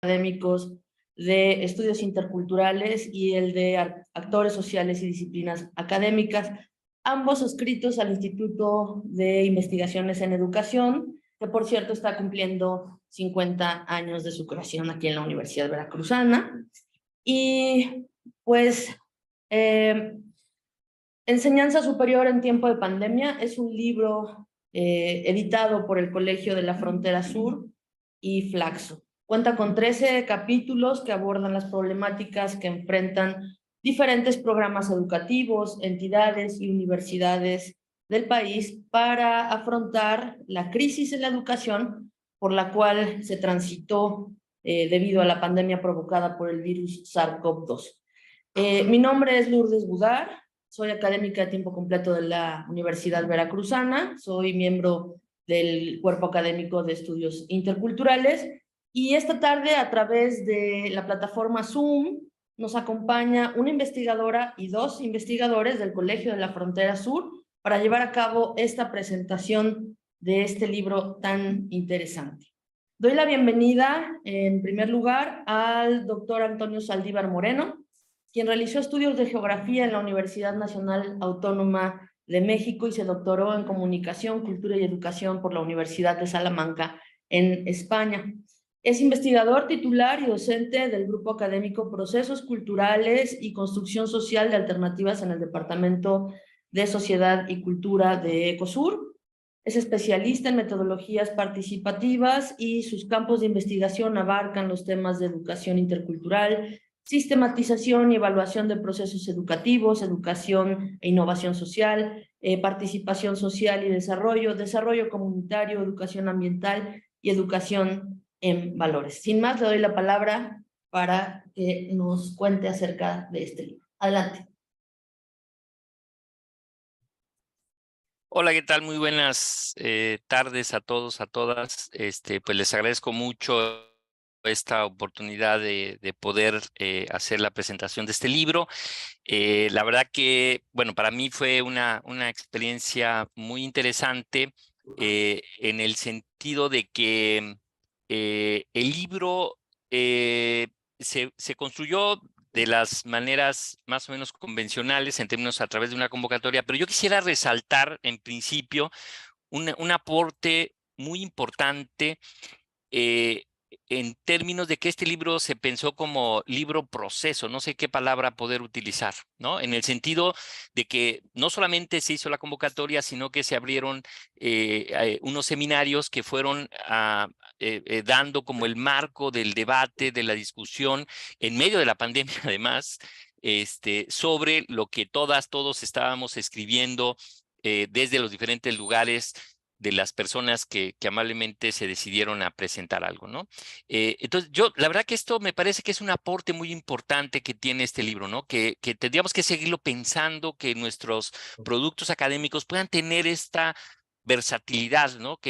académicos de estudios interculturales y el de actores sociales y disciplinas académicas, ambos suscritos al Instituto de Investigaciones en Educación, que por cierto está cumpliendo 50 años de su creación aquí en la Universidad Veracruzana. Y pues Enseñanza Superior en Tiempo de Pandemia es un libro editado por el Colegio de la Frontera Sur y Flaxo. Cuenta con 13 capítulos que abordan las problemáticas que enfrentan diferentes programas educativos, entidades y universidades del país para afrontar la crisis en la educación por la cual se transitó debido a la pandemia provocada por el virus SARS-CoV-2. Mi nombre es Lourdes Budar, soy académica de tiempo completo de la Universidad Veracruzana, soy miembro del Cuerpo Académico de Estudios Interculturales y esta tarde a través de la plataforma Zoom nos acompaña una investigadora y dos investigadores del Colegio de la Frontera Sur para llevar a cabo esta presentación de este libro tan interesante. Doy la bienvenida, en primer lugar, al doctor Antonio Saldívar Moreno, quien realizó estudios de geografía en la Universidad Nacional Autónoma de México y se doctoró en Comunicación, Cultura y Educación por la Universidad de Salamanca, en España. Es investigador titular y docente del Grupo Académico Procesos Culturales y Construcción Social de Alternativas en el Departamento de Sociedad y Cultura de Ecosur. Es especialista en metodologías participativas y sus campos de investigación abarcan los temas de educación intercultural, sistematización y evaluación de procesos educativos, educación e innovación social, participación social y desarrollo, desarrollo comunitario, educación ambiental y educación en valores. Sin más, le doy la palabra para que nos cuente acerca de este libro. Adelante. Hola, ¿qué tal? Muy buenas tardes a todos, a todas. Pues les agradezco mucho esta oportunidad de poder hacer la presentación de este libro. La verdad que, bueno, para mí fue una experiencia muy interesante en el sentido de que el libro se construyó de las maneras más o menos convencionales en términos a través de una convocatoria, pero yo quisiera resaltar en principio un aporte muy importante en términos de que este libro se pensó como libro proceso, no sé qué palabra poder utilizar, ¿no? En el sentido de que no solamente se hizo la convocatoria, sino que se abrieron unos seminarios que fueron dando como el marco del debate, de la discusión, en medio de la pandemia además, sobre lo que todos estábamos escribiendo desde los diferentes lugares de las personas que amablemente se decidieron a presentar algo, ¿no? Entonces, la verdad que esto me parece que es un aporte muy importante que tiene este libro, ¿no? Que tendríamos que seguirlo pensando, que nuestros productos académicos puedan tener esta versatilidad, ¿no? Que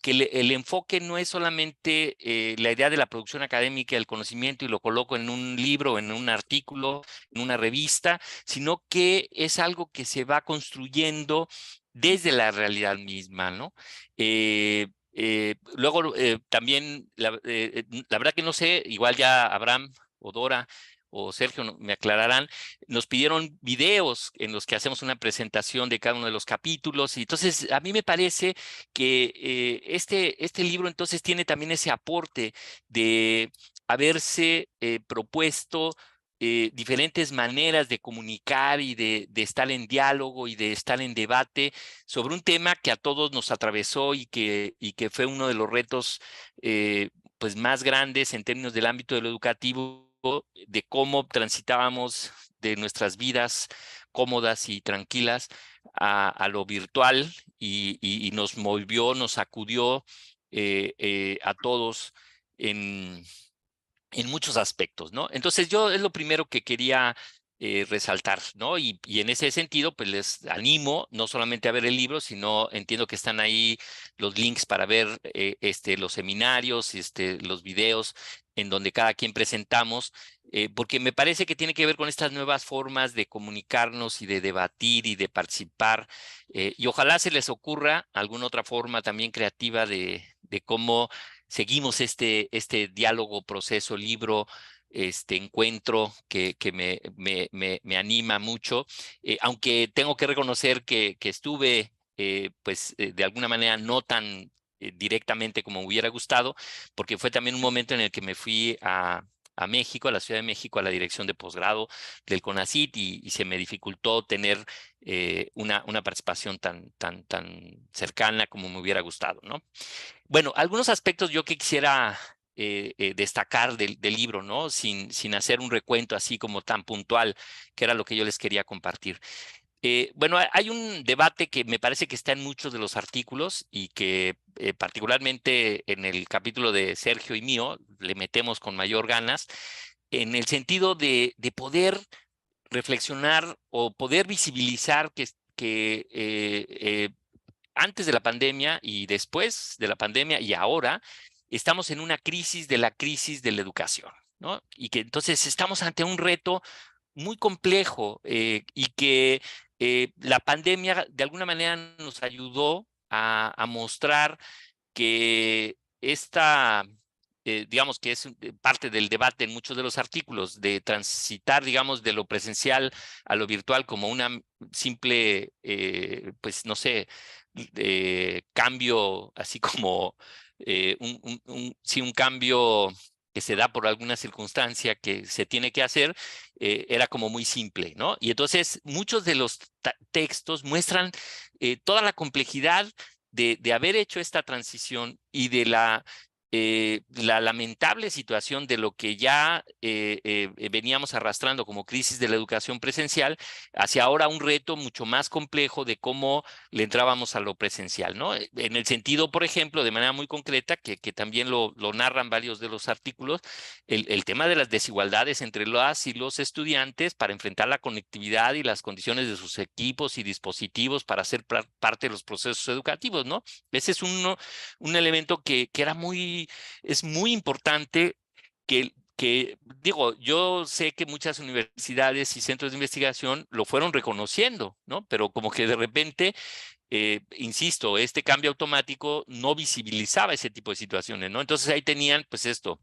el enfoque no es solamente la idea de la producción académica, el conocimiento y lo coloco en un libro, en un artículo, en una revista, sino que es algo que se va construyendo desde la realidad misma, ¿no? Luego, también, la verdad que no sé, igual ya Abraham o Dora o Sergio me aclararán, nos pidieron videos en los que hacemos una presentación de cada uno de los capítulos, y entonces a mí me parece que este libro entonces tiene también ese aporte de haberse propuesto diferentes maneras de comunicar y de estar en diálogo y de estar en debate sobre un tema que a todos nos atravesó y que fue uno de los retos pues más grandes en términos del ámbito de lo educativo, de cómo transitábamos de nuestras vidas cómodas y tranquilas a lo virtual y nos movió, nos sacudió a todos en muchos aspectos, ¿no? Entonces yo es lo primero que quería resaltar, ¿no? Y en ese sentido, pues les animo no solamente a ver el libro, sino entiendo que están ahí los links para ver los seminarios, los videos en donde cada quien presentamos, porque me parece que tiene que ver con estas nuevas formas de comunicarnos y de debatir y de participar, y ojalá se les ocurra alguna otra forma también creativa de cómo seguimos este diálogo, proceso, libro, encuentro que me anima mucho, aunque tengo que reconocer que estuve, pues, de alguna manera no tan directamente como me hubiera gustado, porque fue también un momento en el que me fui a México, a la Ciudad de México, a la dirección de posgrado del CONACYT y se me dificultó tener una participación tan cercana como me hubiera gustado, ¿no? Bueno, algunos aspectos yo que quisiera destacar del libro, ¿no? Sin hacer un recuento así como tan puntual, que era lo que yo les quería compartir. Bueno, hay un debate que me parece que está en muchos de los artículos y que particularmente en el capítulo de Sergio y mío le metemos con mayor ganas, en el sentido de poder reflexionar o poder visibilizar que antes de la pandemia y después de la pandemia y ahora estamos en una crisis de la educación, ¿no? Y que entonces estamos ante un reto muy complejo y que la pandemia de alguna manera nos ayudó a mostrar que digamos que es parte del debate en muchos de los artículos, de transitar, digamos, de lo presencial a lo virtual como una simple, pues no sé, cambio, así como sí, un cambio que se da por alguna circunstancia que se tiene que hacer, era como muy simple, ¿no? Y entonces muchos de los textos muestran toda la complejidad de haber hecho esta transición y de la lamentable situación de lo que ya veníamos arrastrando como crisis de la educación presencial hacia ahora un reto mucho más complejo de cómo le entrábamos a lo presencial, ¿no? En el sentido, por ejemplo, de manera muy concreta, que también lo narran varios de los artículos, el tema de las desigualdades entre las y los estudiantes para enfrentar la conectividad y las condiciones de sus equipos y dispositivos para ser parte de los procesos educativos, ¿no? Ese es un elemento que es muy importante digo, yo sé que muchas universidades y centros de investigación lo fueron reconociendo, ¿no? Pero como que de repente, insisto, este cambio automático no visibilizaba ese tipo de situaciones, ¿no? Entonces ahí tenían, pues esto,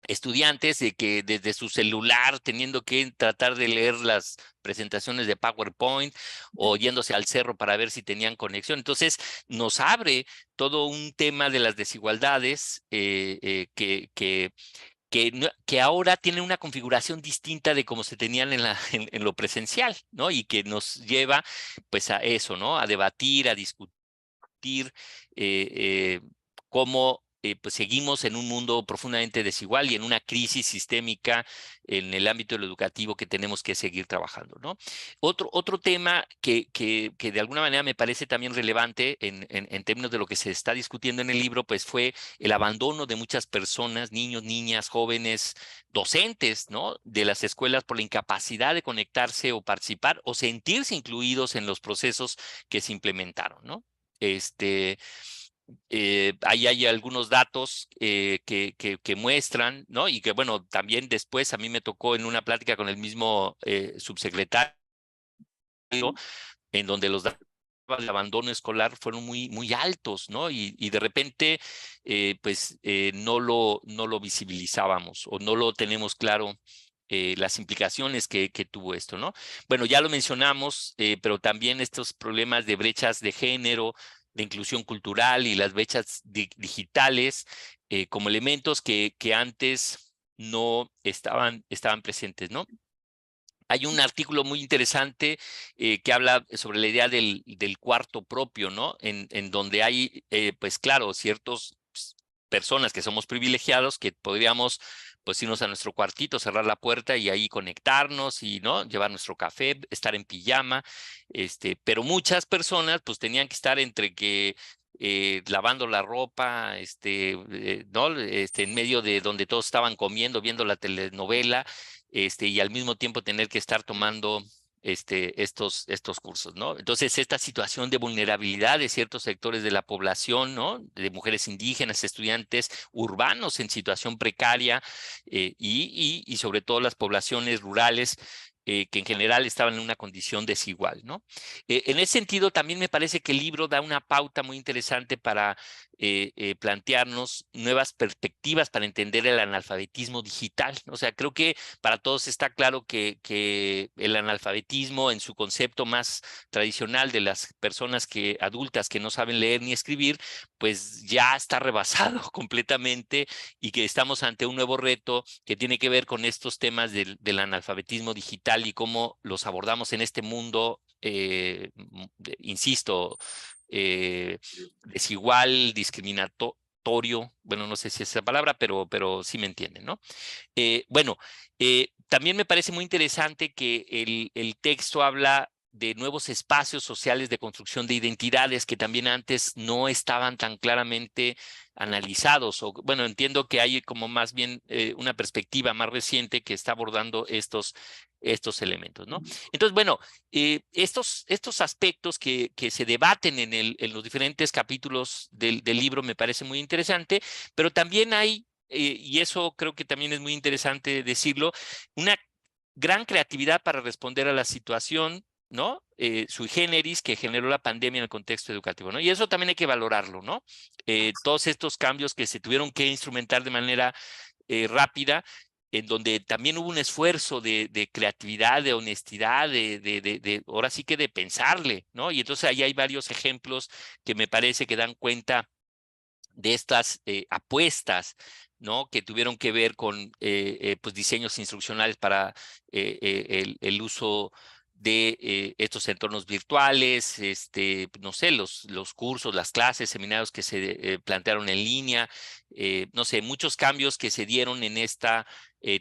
estudiantes de que desde su celular teniendo que tratar de leer las presentaciones de PowerPoint o yéndose al cerro para ver si tenían conexión. Entonces nos abre todo un tema de las desigualdades que ahora tienen una configuración distinta de cómo se tenían en lo presencial, ¿no? Y que nos lleva pues a eso, ¿no? A debatir, a discutir eh, cómo pues seguimos en un mundo profundamente desigual y en una crisis sistémica en el ámbito educativo que tenemos que seguir trabajando, ¿no? Otro tema que de alguna manera me parece también relevante en términos de lo que se está discutiendo en el libro, pues fue el abandono de muchas personas, niños, niñas, jóvenes, docentes, ¿no? De las escuelas por la incapacidad de conectarse o participar o sentirse incluidos en los procesos que se implementaron, ¿no? Este, ahí hay algunos datos que muestran, ¿no? Y que, bueno, también después a mí me tocó en una plática con el mismo subsecretario, en donde los datos de abandono escolar fueron muy altos, ¿no? Y de repente, pues, no lo visibilizábamos o no lo tenemos claro. Las implicaciones que tuvo esto, ¿no? Bueno, ya lo mencionamos, pero también estos problemas de brechas de género, de inclusión cultural y las brechas digitales como elementos que antes no estaban presentes, ¿no? Hay un artículo muy interesante que habla sobre la idea del cuarto propio, ¿no? En donde hay, pues claro, ciertas personas que somos privilegiados que podríamos pues irnos a nuestro cuartito, cerrar la puerta y ahí conectarnos y, ¿no? Llevar nuestro café, estar en pijama, pero muchas personas pues tenían que estar entre que lavando la ropa, ¿no? En medio de donde todos estaban comiendo, viendo la telenovela, y al mismo tiempo tener que estar tomando estos cursos, ¿no? Entonces, esta situación de vulnerabilidad de ciertos sectores de la población, ¿no? De mujeres indígenas, estudiantes urbanos en situación precaria y sobre todo las poblaciones rurales que en general estaban en una condición desigual, ¿no? En ese sentido, también me parece que el libro da una pauta muy interesante para plantearnos nuevas perspectivas para entender el analfabetismo digital. O sea, creo que para todos está claro que el analfabetismo en su concepto más tradicional de las personas adultas que no saben leer ni escribir, pues ya está rebasado completamente y que estamos ante un nuevo reto que tiene que ver con estos temas del analfabetismo digital y cómo los abordamos en este mundo, insisto, desigual, discriminatorio, bueno, no sé si es esa palabra, pero sí me entienden, ¿no? Bueno, también me parece muy interesante que el texto habla de nuevos espacios sociales de construcción de identidades que también antes no estaban tan claramente analizados. O, bueno, entiendo que hay como más bien una perspectiva más reciente que está abordando estos elementos, ¿no? Entonces, bueno, estos aspectos que se debaten en los diferentes capítulos del libro me parece muy interesante, pero también hay y eso creo que también es muy interesante decirlo, una gran creatividad para responder a la situación, ¿no? Sui generis que generó la pandemia en el contexto educativo, ¿no? Y eso también hay que valorarlo, ¿no? Todos estos cambios que se tuvieron que instrumentar de manera rápida, en donde también hubo un esfuerzo de creatividad, de honestidad, ahora sí que de pensarle, ¿no? Y entonces ahí hay varios ejemplos que me parece que dan cuenta de estas apuestas, ¿no? Que tuvieron que ver con pues diseños instruccionales para el uso de estos entornos virtuales, no sé, los cursos, las clases, seminarios que se plantearon en línea, no sé, muchos cambios que se dieron en esta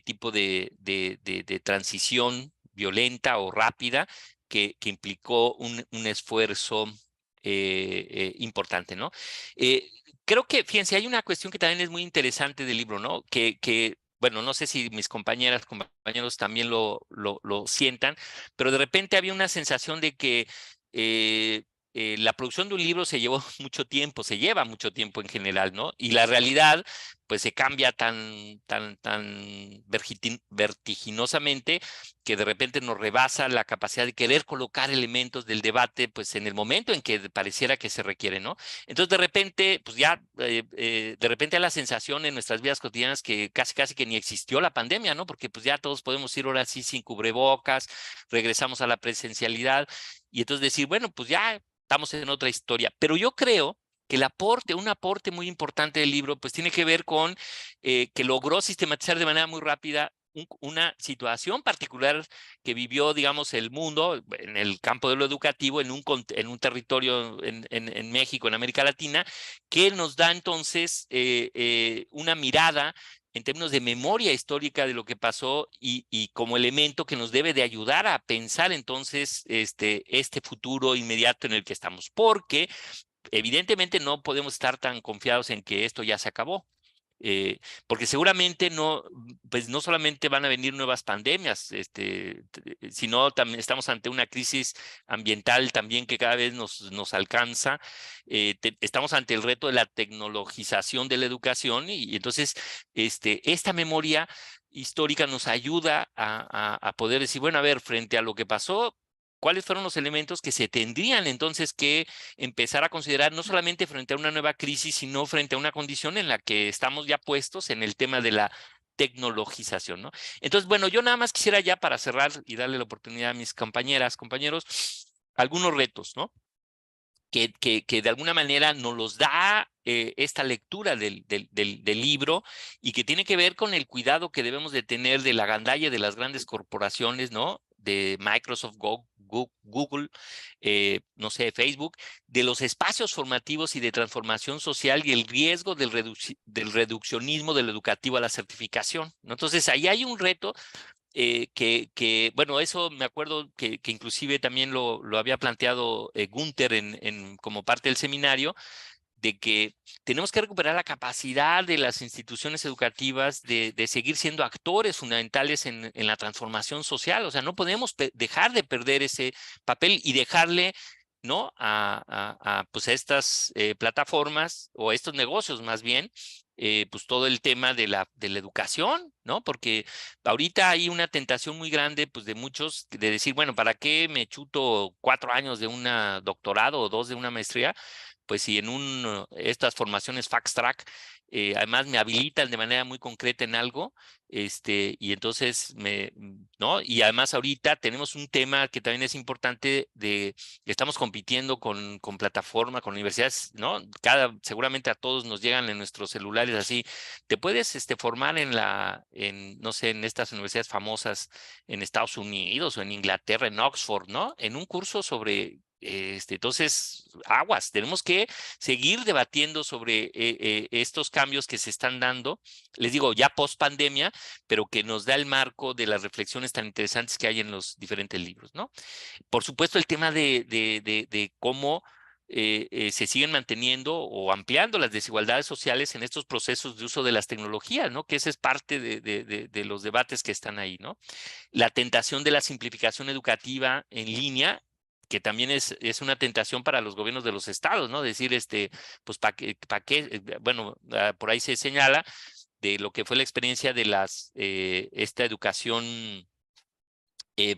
tipo de transición violenta o rápida que implicó un esfuerzo importante, ¿no? Eh, Creo que, fíjense, hay una cuestión que también es muy interesante del libro, ¿no? Bueno, no sé si mis compañeros también lo sientan, pero de repente había una sensación de que eh, la producción de un libro se llevó mucho tiempo, se lleva mucho tiempo en general, ¿no? Y la realidad, pues se cambia tan vertiginosamente que de repente nos rebasa la capacidad de querer colocar elementos del debate, pues en el momento en que pareciera que se requiere, ¿no? Entonces, de repente, pues ya, de repente hay la sensación en nuestras vidas cotidianas que casi que ni existió la pandemia, ¿no? Porque pues ya todos podemos ir ahora sí sin cubrebocas, regresamos a la presencialidad y entonces decir, bueno, pues ya estamos en otra historia. Pero yo creo que un aporte muy importante del libro, pues tiene que ver con que logró sistematizar de manera muy rápida una situación particular que vivió, digamos, el mundo en el campo de lo educativo, en un territorio en México, en América Latina, que nos da entonces una mirada en términos de memoria histórica de lo que pasó y como elemento que nos debe de ayudar a pensar entonces este futuro inmediato en el que estamos, porque evidentemente no podemos estar tan confiados en que esto ya se acabó. Porque seguramente pues no solamente van a venir nuevas pandemias, sino también estamos ante una crisis ambiental también que cada vez nos alcanza. Estamos ante el reto de la tecnologización de la educación y entonces esta memoria histórica nos ayuda a poder decir, bueno, a ver, frente a lo que pasó, ¿cuáles fueron los elementos que se tendrían entonces que empezar a considerar no solamente frente a una nueva crisis, sino frente a una condición en la que estamos ya puestos en el tema de la tecnologización, ¿no? Entonces, bueno, yo nada más quisiera ya para cerrar y darle la oportunidad a mis compañeros, algunos retos, ¿no? Que de alguna manera nos los da esta lectura del libro y que tiene que ver con el cuidado que debemos de tener de la gandalla de las grandes corporaciones, ¿no? De Microsoft, Google, no sé, Facebook, de los espacios formativos y de transformación social y el riesgo del reduccionismo del educativo a la certificación, ¿no? Entonces, ahí hay un reto bueno, eso me acuerdo que inclusive también lo había planteado Gunther como parte del seminario, de que tenemos que recuperar la capacidad de las instituciones educativas de seguir siendo actores fundamentales en la transformación social. O sea, no podemos dejar de perder ese papel y dejarle, ¿no? Pues a estas plataformas o a estos negocios más bien, pues todo el tema de la educación, ¿no? Porque ahorita hay una tentación muy grande, pues de muchos, de decir, bueno, ¿para qué me chuto 4 años de un doctorado o 2 de una maestría? pues si en estas formaciones Fast Track, además me habilitan de manera muy concreta en algo, y entonces ¿no? Y además ahorita tenemos un tema que también es importante estamos compitiendo con plataforma, con universidades, ¿no? Seguramente a todos nos llegan en nuestros celulares así, te puedes formar no sé, en estas universidades famosas en Estados Unidos o en Inglaterra, en Oxford, ¿no? En un curso sobre entonces, aguas, tenemos que seguir debatiendo sobre estos cambios que se están dando, les digo, ya post pandemia, pero que nos da el marco de las reflexiones tan interesantes que hay en los diferentes libros, ¿no? Por supuesto, el tema de cómo se siguen manteniendo o ampliando las desigualdades sociales en estos procesos de uso de las tecnologías, ¿no? Que esa es parte de los debates que están ahí, ¿no? La tentación de la simplificación educativa en línea, que también es una tentación para los gobiernos de los estados, ¿no? Decir, pues, ¿para qué? Bueno, por ahí se señala de lo que fue la experiencia de esta educación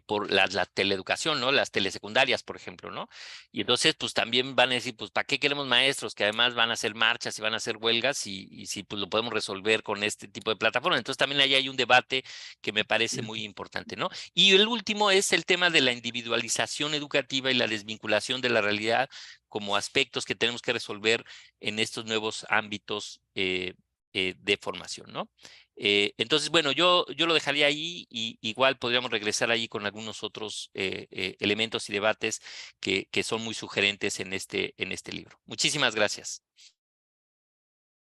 por la teleeducación, ¿no? Las telesecundarias, por ejemplo, ¿no? Y entonces, pues también van a decir, pues, ¿para qué queremos maestros que además van a hacer marchas y van a hacer huelgas y si pues lo podemos resolver con este tipo de plataforma? Entonces también ahí hay un debate que me parece muy importante, ¿no? Y el último es el tema de la individualización educativa y la desvinculación de la realidad como aspectos que tenemos que resolver en estos nuevos ámbitos de formación, ¿no? Entonces, bueno, yo lo dejaría ahí y igual podríamos regresar ahí con algunos otros elementos y debates que son muy sugerentes en este libro. Muchísimas gracias.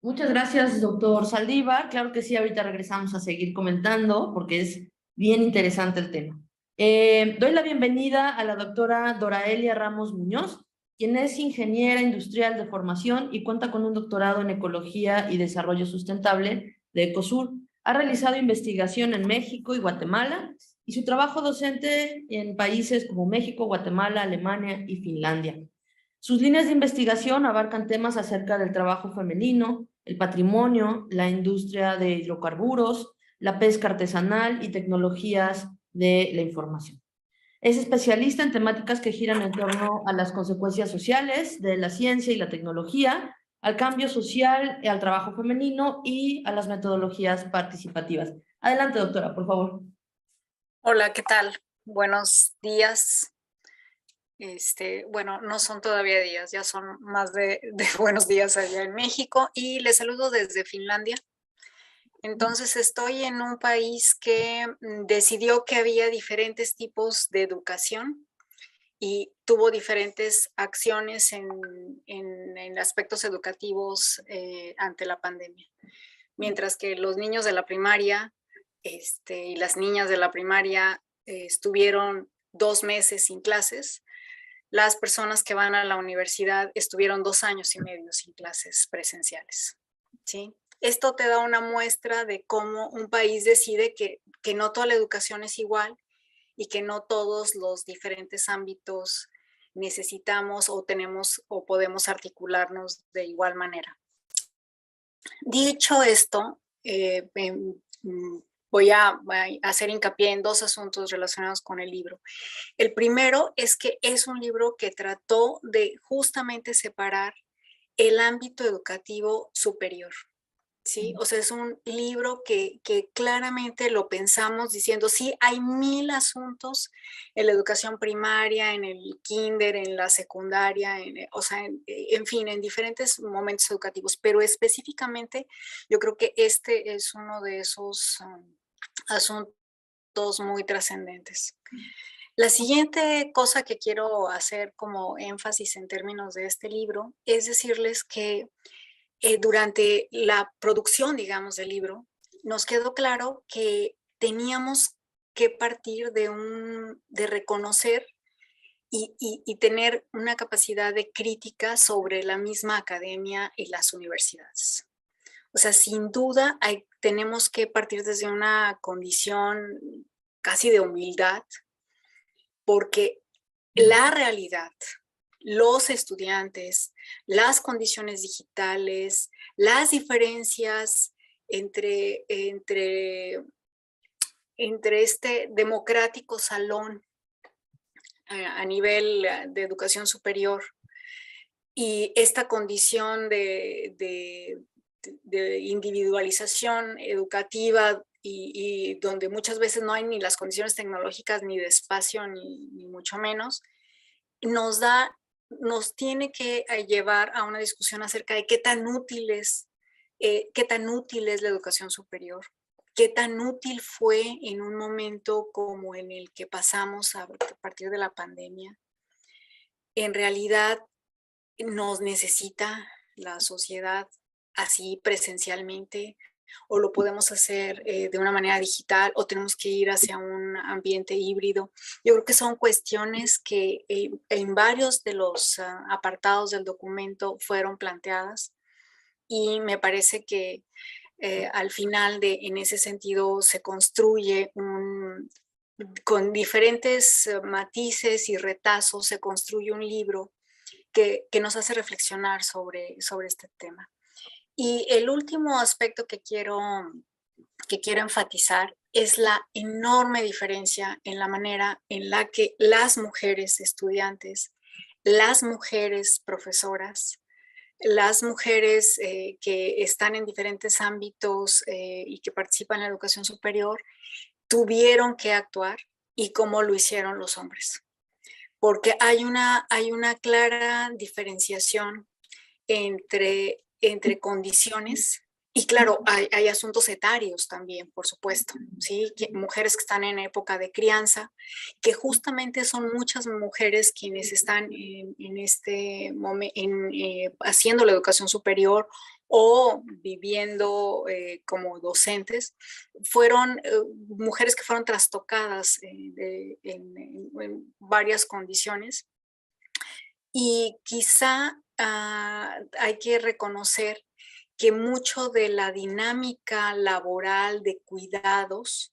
Muchas gracias, doctor Saldívar. Claro que sí, ahorita regresamos a seguir comentando porque es bien interesante el tema. Doy la bienvenida a la doctora Doraelia Ramos Muñoz, quien es ingeniera industrial de formación y cuenta con un doctorado en Ecología y Desarrollo Sustentable de Ecosur. Ha realizado investigación en México y Guatemala y su trabajo docente en países como México, Guatemala, Alemania y Finlandia. Sus líneas de investigación abarcan temas acerca del trabajo femenino, el patrimonio, la industria de hidrocarburos, la pesca artesanal y tecnologías de la información. Es especialista en temáticas que giran en torno a las consecuencias sociales de la ciencia y la tecnología, al cambio social, al trabajo femenino y a las metodologías participativas. Adelante, doctora, por favor. Hola, ¿qué tal? Buenos días. Bueno, no son todavía días, ya son más de buenos días allá en México y les saludo desde Finlandia. Entonces estoy en un país que decidió que había diferentes tipos de educación y tuvo diferentes acciones en aspectos educativos ante la pandemia. Mientras que los niños de la primaria y las niñas de la primaria estuvieron 2 meses sin clases, las personas que van a la universidad estuvieron 2 años y medio sin clases presenciales, ¿sí? Esto te da una muestra de cómo un país decide que no toda la educación es igual y que no todos los diferentes ámbitos necesitamos o tenemos o podemos articularnos de igual manera. Dicho esto, voy a hacer hincapié en 2 asuntos relacionados con el libro. El primero es que es un libro que trató de justamente separar el ámbito educativo superior, ¿sí? O sea, es un libro que claramente lo pensamos diciendo, sí, hay 1000 asuntos en la educación primaria, en el kinder, en la secundaria, o sea, en fin, en diferentes momentos educativos, pero específicamente yo creo que este es uno de esos asuntos muy trascendentes. La siguiente cosa que quiero hacer como énfasis en términos de este libro es decirles que durante la producción, digamos, del libro, nos quedó claro que teníamos que partir de reconocer y tener una capacidad de crítica sobre la misma academia y las universidades. O sea, sin duda tenemos que partir desde una condición casi de humildad, porque la realidad, los estudiantes, las condiciones digitales, las diferencias entre este democrático salón a nivel de educación superior Y esta condición de individualización educativa y donde muchas veces no hay ni las condiciones tecnológicas, ni de espacio, ni mucho menos, nos tiene que llevar a una discusión acerca de qué tan útil es la educación superior, qué tan útil fue en un momento como en el que pasamos a partir de la pandemia. En realidad nos necesita la sociedad así presencialmente, o lo podemos hacer de una manera digital, o tenemos que ir hacia un ambiente híbrido. Yo creo que son cuestiones que en varios de los apartados del documento fueron planteadas, y me parece que al final en ese sentido se construye con diferentes matices y retazos, se construye un libro que nos hace reflexionar sobre este tema. Y el último aspecto que quiero enfatizar es la enorme diferencia en la manera en la que las mujeres estudiantes, las mujeres profesoras, las mujeres que están en diferentes ámbitos y que participan en la educación superior, tuvieron que actuar y cómo lo hicieron los hombres. Porque hay una clara diferenciación entre condiciones, y claro, hay asuntos etarios también, por supuesto, ¿sí? Mujeres que están en época de crianza, que justamente son muchas mujeres quienes están en este momento haciendo la educación superior o viviendo como docentes, fueron mujeres que fueron trastocadas en varias condiciones, y quizá hay que reconocer que mucho de la dinámica laboral de cuidados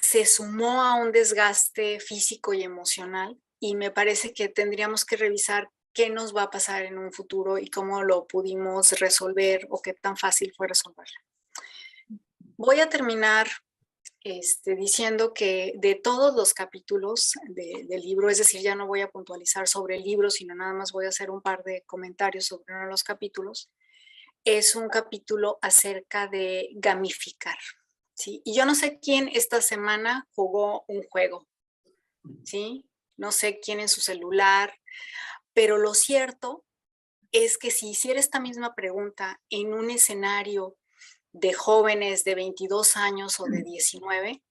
se sumó a un desgaste físico y emocional, y me parece que tendríamos que revisar qué nos va a pasar en un futuro y cómo lo pudimos resolver o qué tan fácil fue resolverlo. Voy a terminar diciendo que de todos los capítulos del libro, es decir, ya no voy a puntualizar sobre el libro, sino nada más voy a hacer un par de comentarios sobre uno de los capítulos, es un capítulo acerca de gamificar, ¿sí? Y yo no sé quién esta semana jugó un juego, ¿sí? No sé quién en su celular, pero lo cierto es que si hiciera esta misma pregunta en un escenario de jóvenes de 22 años o de 19,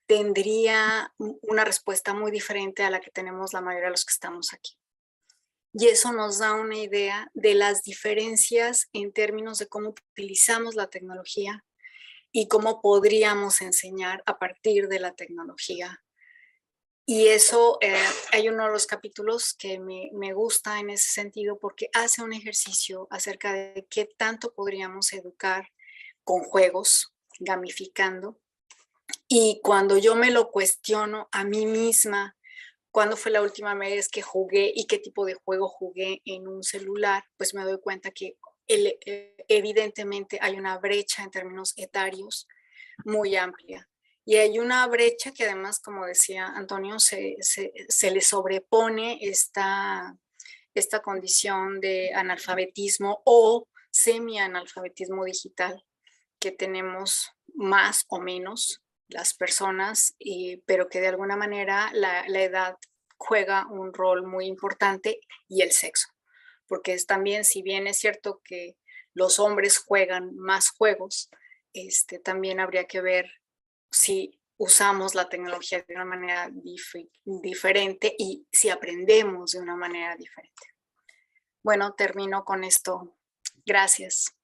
tendría una respuesta muy diferente a la que tenemos la mayoría de los que estamos aquí. Y eso nos da una idea de las diferencias en términos de cómo utilizamos la tecnología y cómo podríamos enseñar a partir de la tecnología. Y eso, hay uno de los capítulos que me gusta en ese sentido, porque hace un ejercicio acerca de qué tanto podríamos educar con juegos, gamificando. Y cuando yo me lo cuestiono a mí misma, ¿cuándo fue la última vez que jugué y qué tipo de juego jugué en un celular? Pues me doy cuenta que evidentemente hay una brecha en términos etarios muy amplia. Y hay una brecha que además, como decía Antonio, se le sobrepone esta condición de analfabetismo o semi-analfabetismo digital que tenemos más o menos las personas, pero que de alguna manera la edad juega un rol muy importante, y el sexo. Porque es también, si bien es cierto que los hombres juegan más juegos, también habría que ver si usamos la tecnología de una manera diferente y si aprendemos de una manera diferente. Bueno, termino con esto. Gracias.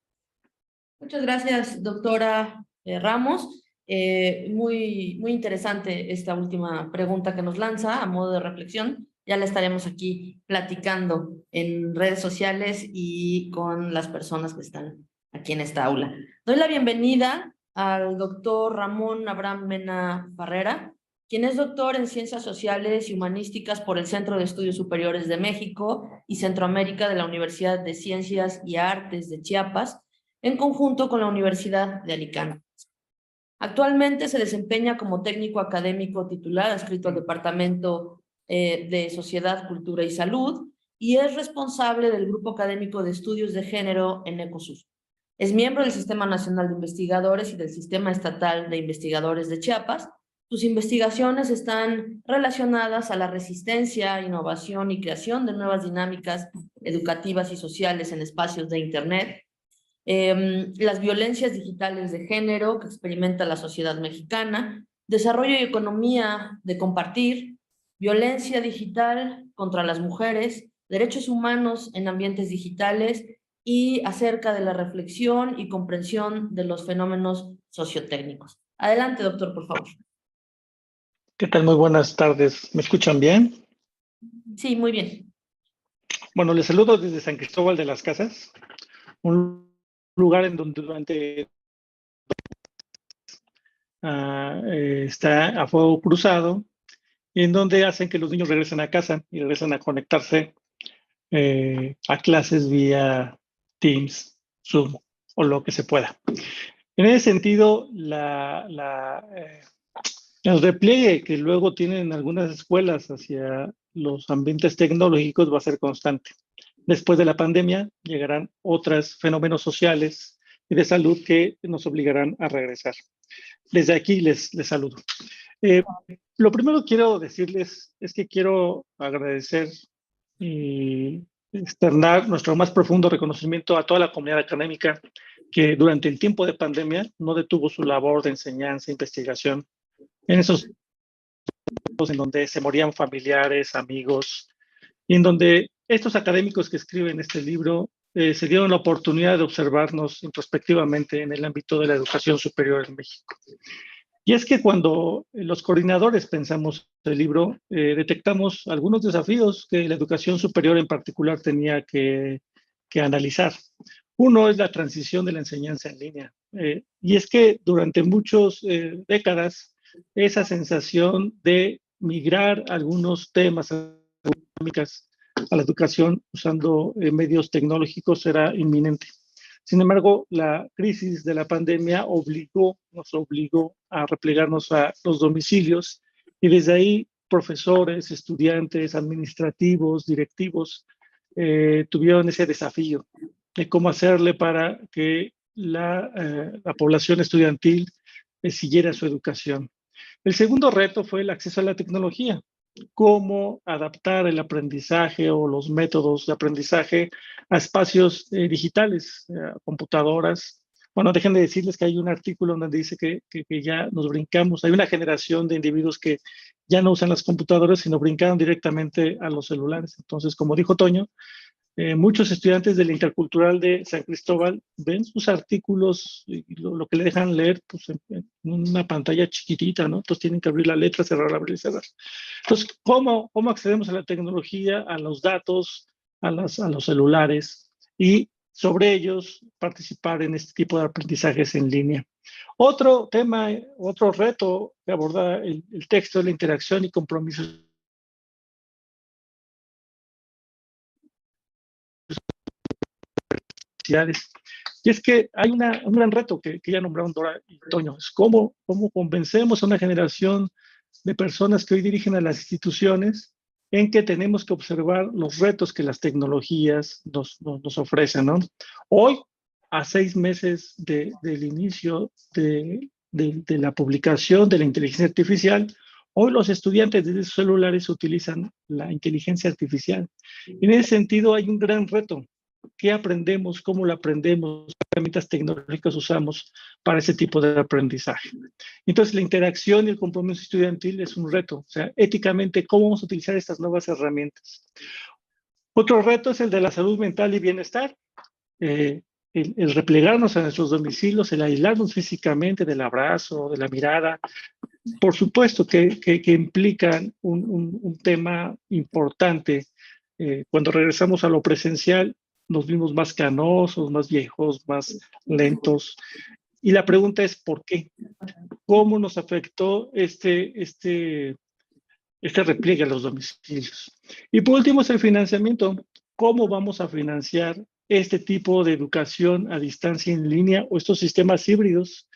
Muchas gracias, doctora Ramos. Muy interesante esta última pregunta que nos lanza a modo de reflexión. Ya la estaremos aquí platicando en redes sociales y con las personas que están aquí en esta aula. Doy la bienvenida al doctor Ramón Abraham Mena Barrera, quien es doctor en Ciencias Sociales y Humanísticas por el Centro de Estudios Superiores de México y Centroamérica de la Universidad de Ciencias y Artes de Chiapas, en conjunto con la Universidad de Alicante. Actualmente se desempeña como técnico académico titular adscrito al Departamento de Sociedad, Cultura y Salud, y es responsable del Grupo Académico de Estudios de Género en Ecosur. Es miembro del Sistema Nacional de Investigadores y del Sistema Estatal de Investigadores de Chiapas. Sus investigaciones están relacionadas a la resistencia, innovación y creación de nuevas dinámicas educativas y sociales en espacios de Internet, las violencias digitales de género que experimenta la sociedad mexicana, desarrollo y economía de compartir, violencia digital contra las mujeres, derechos humanos en ambientes digitales y acerca de la reflexión y comprensión de los fenómenos sociotécnicos. Adelante, doctor, por favor. ¿Qué tal? Muy buenas tardes. ¿Me escuchan bien? Sí, muy bien. Bueno, les saludo desde San Cristóbal de las Casas, un lugar en donde durante está a fuego cruzado y en donde hacen que los niños regresen a casa y regresen a conectarse a clases vía Teams, Zoom o lo que se pueda. En ese sentido, el repliegue que luego tienen algunas escuelas hacia los ambientes tecnológicos va a ser constante. Después de la pandemia llegarán otros fenómenos sociales y de salud que nos obligarán a regresar. Desde aquí les saludo. Lo primero que quiero decirles es que quiero agradecer y externar nuestro más profundo reconocimiento a toda la comunidad académica que durante el tiempo de pandemia no detuvo su labor de enseñanza e investigación en esos tiempos en donde se morían familiares, amigos, y en donde estos académicos que escriben este libro se dieron la oportunidad de observarnos introspectivamente en el ámbito de la educación superior en México. Y es que cuando los coordinadores pensamos el libro, detectamos algunos desafíos que la educación superior en particular tenía que analizar. Uno es la transición de la enseñanza en línea. Y es que durante muchas décadas, esa sensación de migrar algunos temas académicos a la educación usando medios tecnológicos era inminente. Sin embargo, la crisis de la pandemia nos obligó a replegarnos a los domicilios y desde ahí profesores, estudiantes, administrativos, directivos tuvieron ese desafío de cómo hacerle para que la población estudiantil siguiera su educación. El segundo reto fue el acceso a la tecnología, cómo adaptar el aprendizaje o los métodos de aprendizaje a espacios digitales, computadoras. Bueno, dejen de decirles que hay un artículo donde dice que ya nos brincamos. Hay una generación de individuos que ya no usan las computadoras, sino brincaron directamente a los celulares. Entonces, como dijo Toño, muchos estudiantes del Intercultural de San Cristóbal ven sus artículos y lo que le dejan leer pues, en una pantalla chiquitita, ¿no? Entonces tienen que abrir la letra, cerrar, abrir y cerrar. Entonces, ¿cómo accedemos a la tecnología, a los datos, a los celulares y sobre ellos participar en este tipo de aprendizajes en línea? Otro tema, otro reto que aborda el texto es la interacción y compromisos universidades. Y es que hay un gran reto que ya nombraron Dora y Toño, es cómo convencemos a una generación de personas que hoy dirigen a las instituciones en que tenemos que observar los retos que las tecnologías nos ofrecen, ¿no? Hoy, a 6 meses del inicio de la publicación de la inteligencia artificial, hoy los estudiantes desde sus celulares utilizan la inteligencia artificial. En ese sentido, hay un gran reto. ¿Qué aprendemos? ¿Cómo lo aprendemos? ¿Qué herramientas tecnológicas usamos para ese tipo de aprendizaje? Entonces, la interacción y el compromiso estudiantil es un reto. O sea, éticamente, ¿cómo vamos a utilizar estas nuevas herramientas? Otro reto es el de la salud mental y bienestar. El replegarnos a nuestros domicilios, el aislarnos físicamente del abrazo, de la mirada, por supuesto que implican un tema importante. Cuando regresamos a lo presencial, nos vimos más canosos, más viejos, más lentos. Y la pregunta es, ¿por qué? ¿Cómo nos afectó este repliegue a los domicilios? Y por último es el financiamiento. ¿Cómo vamos a financiar este tipo de educación a distancia en línea o estos sistemas híbridos?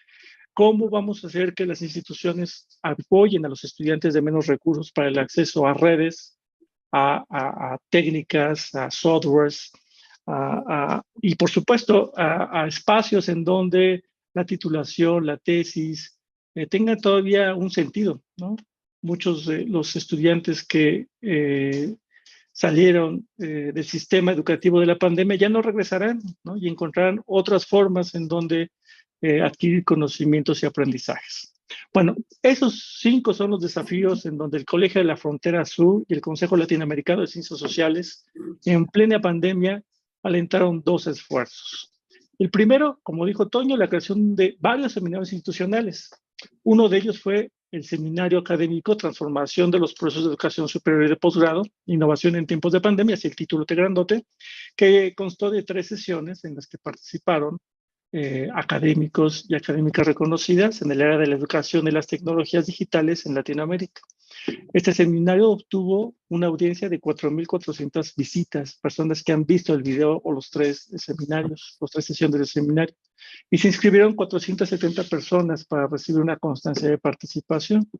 ¿Cómo vamos a hacer que las instituciones apoyen a los estudiantes de menos recursos para el acceso a redes, a técnicas, a softwares, y por supuesto a espacios en donde la titulación, la tesis, tenga todavía un sentido, ¿no? Muchos de los estudiantes que salieron del sistema educativo de la pandemia ya no regresarán, ¿no? Y encontrarán otras formas en donde adquirir conocimientos y aprendizajes. Bueno, esos 5 son los desafíos en donde el Colegio de la Frontera Sur y el Consejo Latinoamericano de Ciencias Sociales, en plena pandemia, alentaron 2 esfuerzos. El primero, como dijo Toño, la creación de varios seminarios institucionales. Uno de ellos fue el seminario académico Transformación de los Procesos de Educación Superior y de Posgrado, Innovación en Tiempos de Pandemia, así el título de grandote, que constó de 3 sesiones en las que participaron académicos y académicas reconocidas en el área de la educación y las tecnologías digitales en Latinoamérica. Este seminario obtuvo una audiencia de 4,400 visitas, personas que han visto el video o los 3 seminarios, las 3 sesiones del seminario. Y se inscribieron 470 personas para recibir una constancia de participación.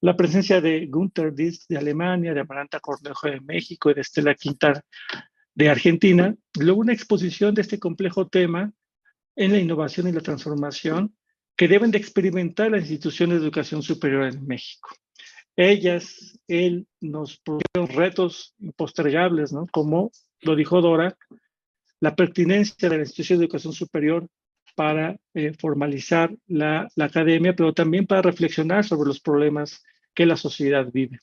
La presencia de Günther Dietz de Alemania, de Amaranta Cornejo de México y de Estela Quintar de Argentina, logró una exposición de este complejo tema en la innovación y la transformación que deben de experimentar las instituciones de educación superior en México. Él nos pusieron retos impostergables, ¿no? Como lo dijo Dora, la pertinencia de la institución de educación superior para formalizar la academia, pero también para reflexionar sobre los problemas que la sociedad vive.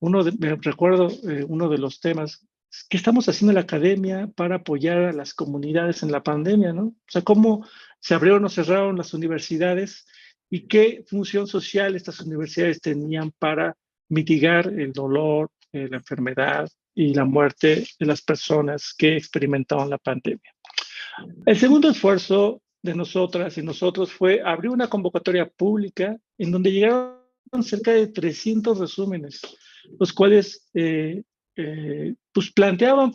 Me recuerdo uno de los temas, ¿qué estamos haciendo en la academia para apoyar a las comunidades en la pandemia, ¿no? O sea, cómo se abrieron o cerraron las universidades y qué función social estas universidades tenían para mitigar el dolor, la enfermedad y la muerte de las personas que experimentaban la pandemia. El segundo esfuerzo de nosotras y nosotros fue abrir una convocatoria pública en donde llegaron cerca de 300 resúmenes, los cuales pues planteaban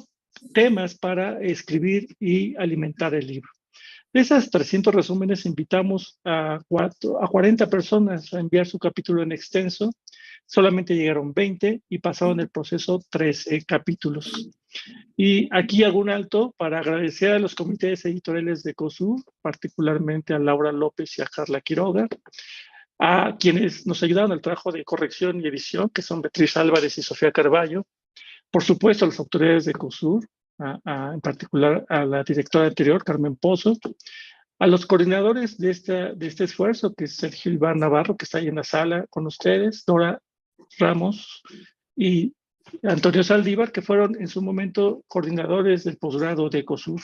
temas para escribir y alimentar el libro. De esas 300 resúmenes invitamos a 40 personas a enviar su capítulo en extenso. Solamente llegaron 20 y pasaron el proceso 13 capítulos. Y aquí hago un alto para agradecer a los comités editoriales de COSUR, particularmente a Laura López y a Carla Quiroga, a quienes nos ayudaron al trabajo de corrección y edición, que son Beatriz Álvarez y Sofía Carballo, por supuesto a las autoridades de COSUR, en particular a la directora anterior, Carmen Pozo, a los coordinadores de este esfuerzo, que es Sergio Iván Navarro, que está ahí en la sala con ustedes, Dora Ramos y Antonio Saldívar, que fueron en su momento coordinadores del posgrado de COSUR.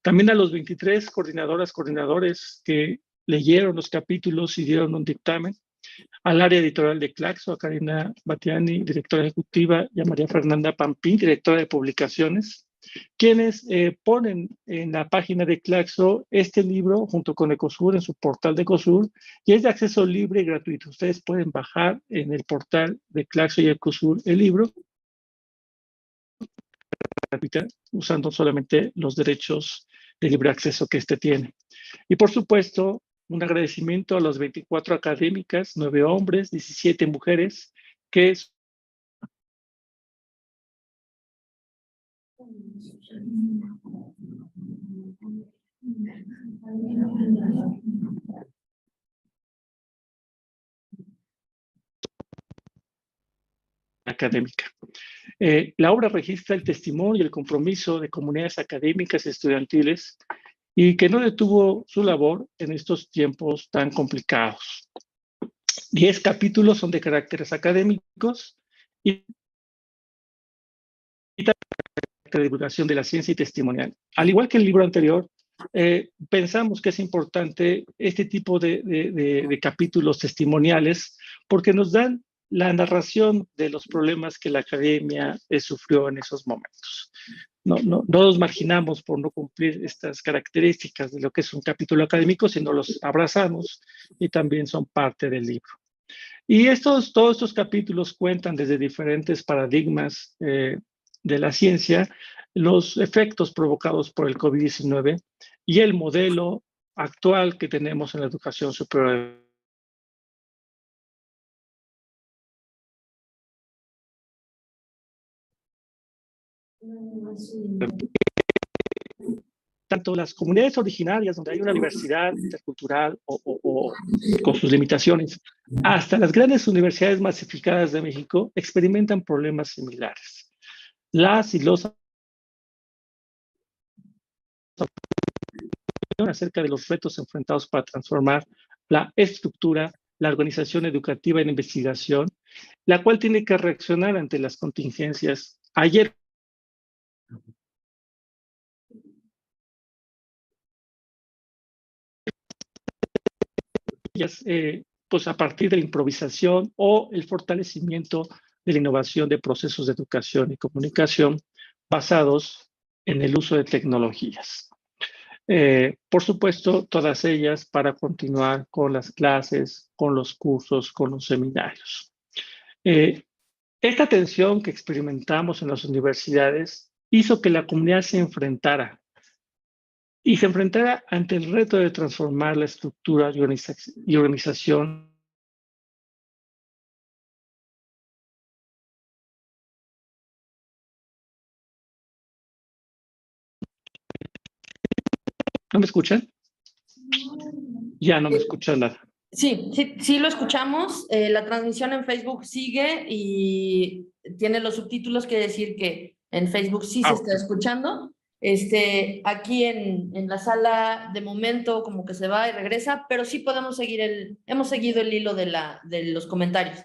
También a los 23 coordinadores que leyeron los capítulos y dieron un dictamen, al área editorial de Claxo, a Karina Batiani, directora ejecutiva, y a María Fernanda Pampín, directora de publicaciones, quienes ponen en la página de Claxo este libro junto con Ecosur en su portal de Ecosur, y es de acceso libre y gratuito. Ustedes pueden bajar en el portal de Claxo y Ecosur el libro usando solamente los derechos de libre acceso que este tiene. Y por supuesto, un agradecimiento a los 24 académicas, 9 hombres, 17 mujeres, que académica. La obra registra el testimonio y el compromiso de comunidades académicas y estudiantiles y que no detuvo su labor en estos tiempos tan complicados. 10 capítulos son de caracteres académicos y de divulgación de la ciencia y testimonial. Al igual que el libro anterior, pensamos que es importante este tipo de capítulos testimoniales porque nos dan la narración de los problemas que la academia sufrió en esos momentos. No nos marginamos por no cumplir estas características de lo que es un capítulo académico, sino los abrazamos y también son parte del libro. Y todos estos capítulos cuentan desde diferentes paradigmas de la ciencia, los efectos provocados por el COVID-19 y el modelo actual que tenemos en la educación superior. Tanto las comunidades originarias, donde hay una universidad intercultural o con sus limitaciones, hasta las grandes universidades masificadas de México, experimentan problemas similares. Las y los acerca de los retos enfrentados para transformar la estructura, la organización educativa y la investigación, la cual tiene que reaccionar ante las contingencias. Ayer pues a partir de la improvisación o el fortalecimiento de la innovación de procesos de educación y comunicación basados en el uso de tecnologías. Por supuesto, todas ellas para continuar con las clases, con los cursos, con los seminarios. Esta tensión que experimentamos en las universidades hizo que la comunidad se enfrentara ante el reto de transformar la estructura y organización. ¿No me escuchan? Ya no me escuchan nada. Sí lo escuchamos. La transmisión en Facebook sigue y tiene los subtítulos, quiere decir que en Facebook sí se está escuchando. Aquí en la sala de momento como que se va y regresa, pero sí podemos seguir hemos seguido el hilo de los comentarios.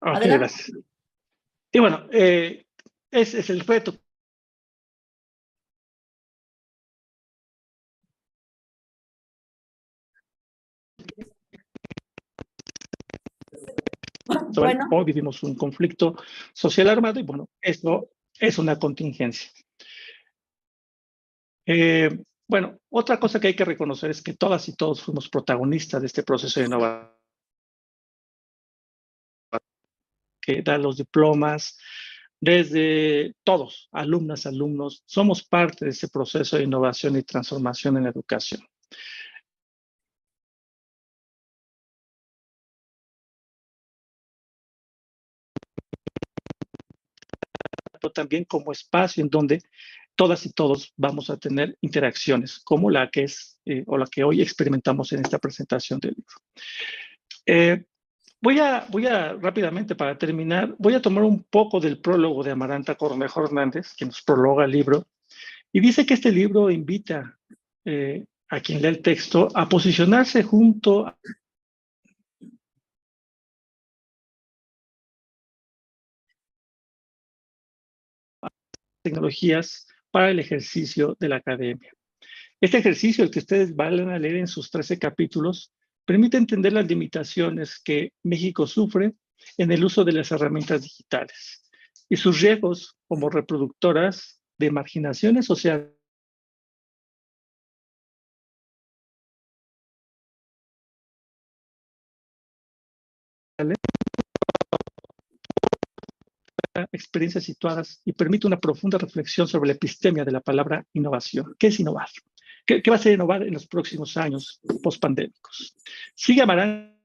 Ok, Adelante. gracias. Y bueno, ese es el reto. Bueno. Hoy vivimos un conflicto social armado y bueno, esto es una contingencia. Bueno, otra cosa que hay que reconocer es que todas y todos fuimos protagonistas de este proceso de innovación, que da los diplomas, desde todos, alumnas, alumnos, somos parte de ese proceso de innovación y transformación en la educación. Pero también como espacio en donde todas y todos vamos a tener interacciones, como la que es o la que hoy experimentamos en esta presentación del libro. Voy a rápidamente, para terminar, voy a tomar un poco del prólogo de Amaranta Cornejo Hernández, que nos prologa el libro, y dice que este libro invita a quien lee el texto a posicionarse junto a tecnologías para el ejercicio de la academia. Este ejercicio, el que ustedes van a leer en sus 13 capítulos, permite entender las limitaciones que México sufre en el uso de las herramientas digitales y sus riesgos como reproductoras de marginaciones sociales experiencias situadas y permite una profunda reflexión sobre la epistemia de la palabra innovación. ¿Qué es innovar? ¿Qué va a ser innovar en los próximos años pospandémicos? Sigue Amaranta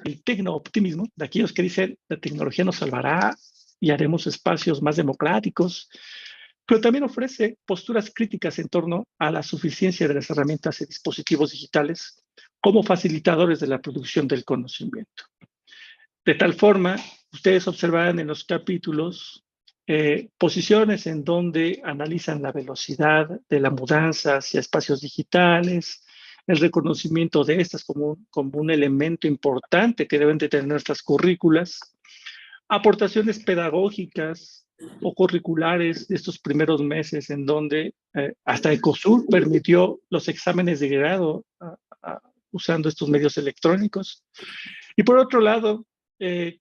el tecno-optimismo de aquellos que dicen la tecnología nos salvará y haremos espacios más democráticos, pero también ofrece posturas críticas en torno a la suficiencia de las herramientas y dispositivos digitales como facilitadores de la producción del conocimiento. De tal forma, ustedes observarán en los capítulos posiciones en donde analizan la velocidad de la mudanza hacia espacios digitales, el reconocimiento de estas como un elemento importante que deben de tener nuestras currículas, aportaciones pedagógicas o curriculares de estos primeros meses en donde hasta Ecosur permitió los exámenes de grado usando estos medios electrónicos. Y por otro lado,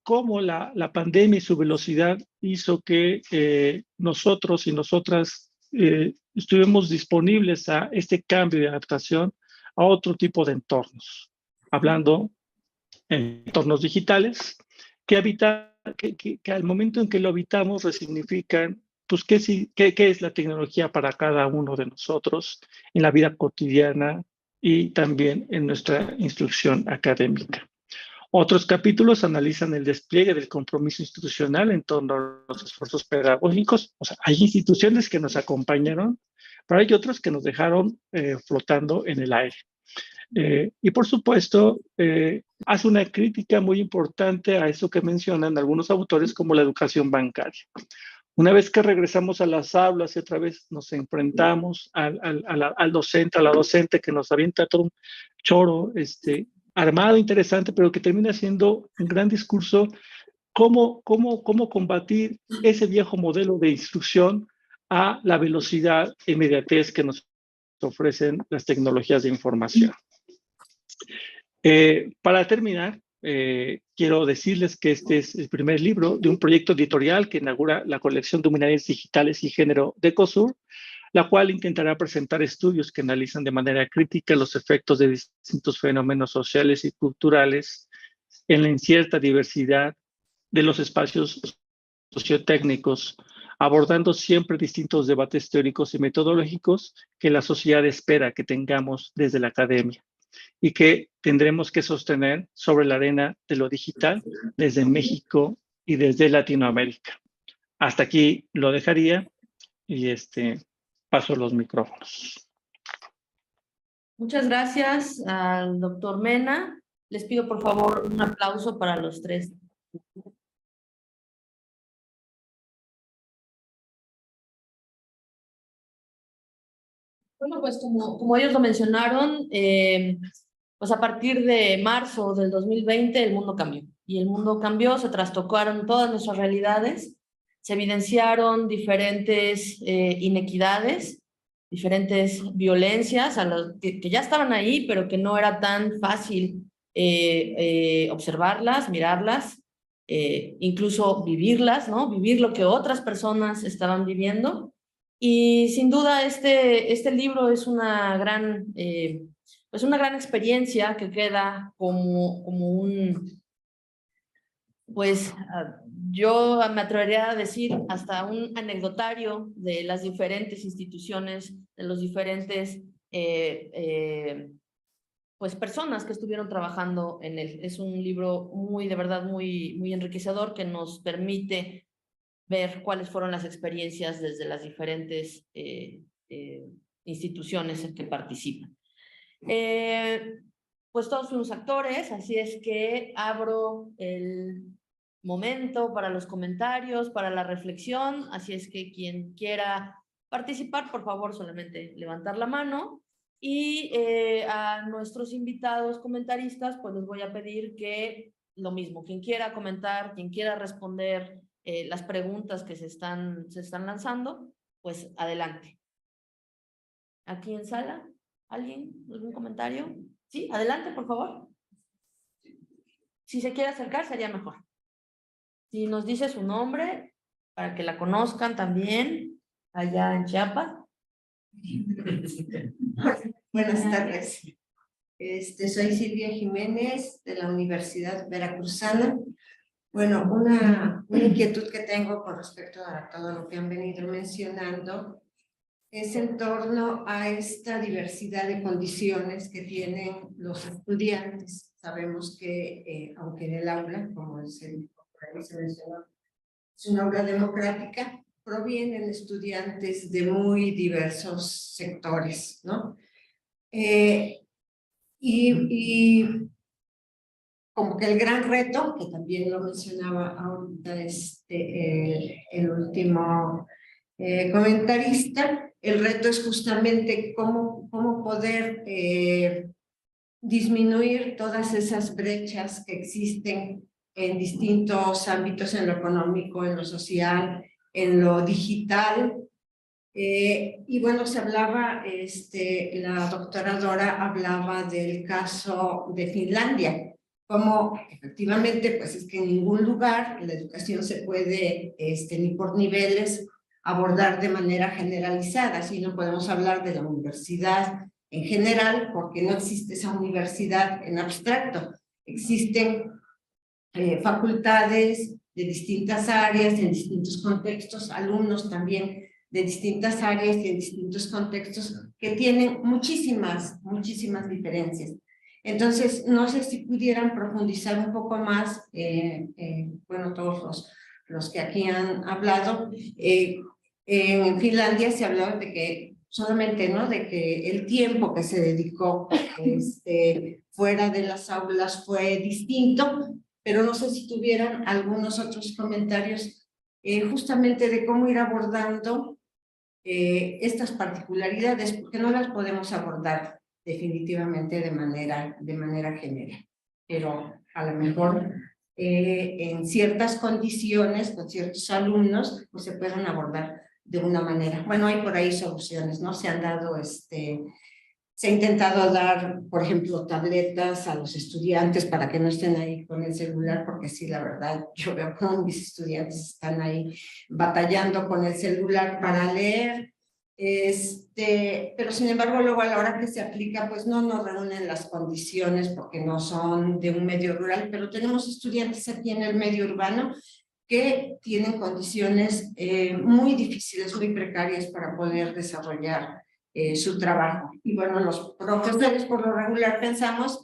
cómo la pandemia y su velocidad hizo que nosotros y nosotras estuvimos disponibles a este cambio de adaptación a otro tipo de entornos, hablando en entornos digitales que al momento en que lo habitamos resignifican pues qué es la tecnología para cada uno de nosotros en la vida cotidiana y también en nuestra instrucción académica. Otros capítulos analizan el despliegue del compromiso institucional en torno a los esfuerzos pedagógicos. O sea, hay instituciones que nos acompañaron, pero hay otros que nos dejaron flotando en el aire. Y por supuesto, hace una crítica muy importante a eso que mencionan algunos autores como la educación bancaria. Una vez que regresamos a las aulas y otra vez nos enfrentamos al docente, a la docente que nos avienta todo un choro armado, interesante, pero que termina siendo un gran discurso, cómo combatir ese viejo modelo de instrucción a la velocidad e inmediatez que nos ofrecen las tecnologías de información. Para terminar, quiero decirles que este es el primer libro de un proyecto editorial que inaugura la colección de Humanidades Digitales y Género de ECOSUR, la cual intentará presentar estudios que analizan de manera crítica los efectos de distintos fenómenos sociales y culturales en la incierta diversidad de los espacios sociotécnicos, abordando siempre distintos debates teóricos y metodológicos que la sociedad espera que tengamos desde la academia y que tendremos que sostener sobre la arena de lo digital desde México y desde Latinoamérica. Hasta aquí lo dejaría y paso los micrófonos. Muchas gracias al doctor Mena. Les pido por favor un aplauso para los tres. Bueno, pues como ellos lo mencionaron, pues a partir de marzo del 2020 el mundo cambió. Y el mundo cambió, se trastocaron todas nuestras realidades, se evidenciaron diferentes inequidades, diferentes violencias que ya estaban ahí, pero que no era tan fácil observarlas, mirarlas, incluso vivirlas, ¿no? Vivir lo que otras personas estaban viviendo. Y sin duda este libro es una gran experiencia que queda como un, pues yo me atrevería a decir hasta un anecdotario de las diferentes instituciones, de los diferentes pues personas que estuvieron trabajando en él. Es un libro de verdad muy enriquecedor que nos permite ver cuáles fueron las experiencias desde las diferentes instituciones en que participan. Pues todos fuimos actores, así es que abro el momento para los comentarios, para la reflexión, así es que quien quiera participar, por favor, solamente levantar la mano. Y a nuestros invitados comentaristas, pues les voy a pedir que lo mismo, quien quiera comentar, quien quiera responder las preguntas que se están lanzando, pues adelante. ¿Aquí en sala? ¿Alguien? ¿Algún comentario? Sí, adelante, por favor. Si se quiere acercar, sería mejor. Si nos dice su nombre, para que la conozcan también, allá en Chiapas. Buenas tardes. Soy Silvia Jiménez, de la Universidad Veracruzana. Bueno, una inquietud que tengo con respecto a todo lo que han venido mencionando es en torno a esta diversidad de condiciones que tienen los estudiantes. Sabemos que, aunque en el aula, como se mencionó, es una aula democrática, provienen estudiantes de muy diversos sectores, ¿no? Y como que el gran reto, que también lo mencionaba ahorita el último comentarista, el reto es justamente cómo poder disminuir todas esas brechas que existen en distintos ámbitos, en lo económico, en lo social, en lo digital. Y bueno, se hablaba, la doctora Dora hablaba del caso de Finlandia, como efectivamente, pues es que en ningún lugar la educación se puede, ni por niveles, abordar de manera generalizada, sino podemos hablar de la universidad en general, porque no existe esa universidad en abstracto. Existen facultades de distintas áreas, en distintos contextos, alumnos también de distintas áreas y en distintos contextos que tienen muchísimas diferencias. Entonces, no sé si pudieran profundizar un poco más, bueno, todos los que aquí han hablado. En Finlandia se hablaba de que solamente, ¿no?, de que el tiempo que se dedicó fuera de las aulas fue distinto, pero no sé si tuvieran algunos otros comentarios justamente de cómo ir abordando estas particularidades, porque no las podemos abordar definitivamente de manera general, pero a lo mejor en ciertas condiciones, con ciertos alumnos, pues se pueden abordar de una manera. Bueno, hay por ahí soluciones, ¿no? Se han dado, se ha intentado dar, por ejemplo, tabletas a los estudiantes para que no estén ahí con el celular, porque sí, la verdad, yo veo cómo mis estudiantes están ahí batallando con el celular para leer, pero sin embargo luego a la hora que se aplica, pues no reúnen las condiciones porque no son de un medio rural, pero tenemos estudiantes aquí en el medio urbano que tienen condiciones muy difíciles, muy precarias para poder desarrollar su trabajo. Y bueno, los profesores por lo regular pensamos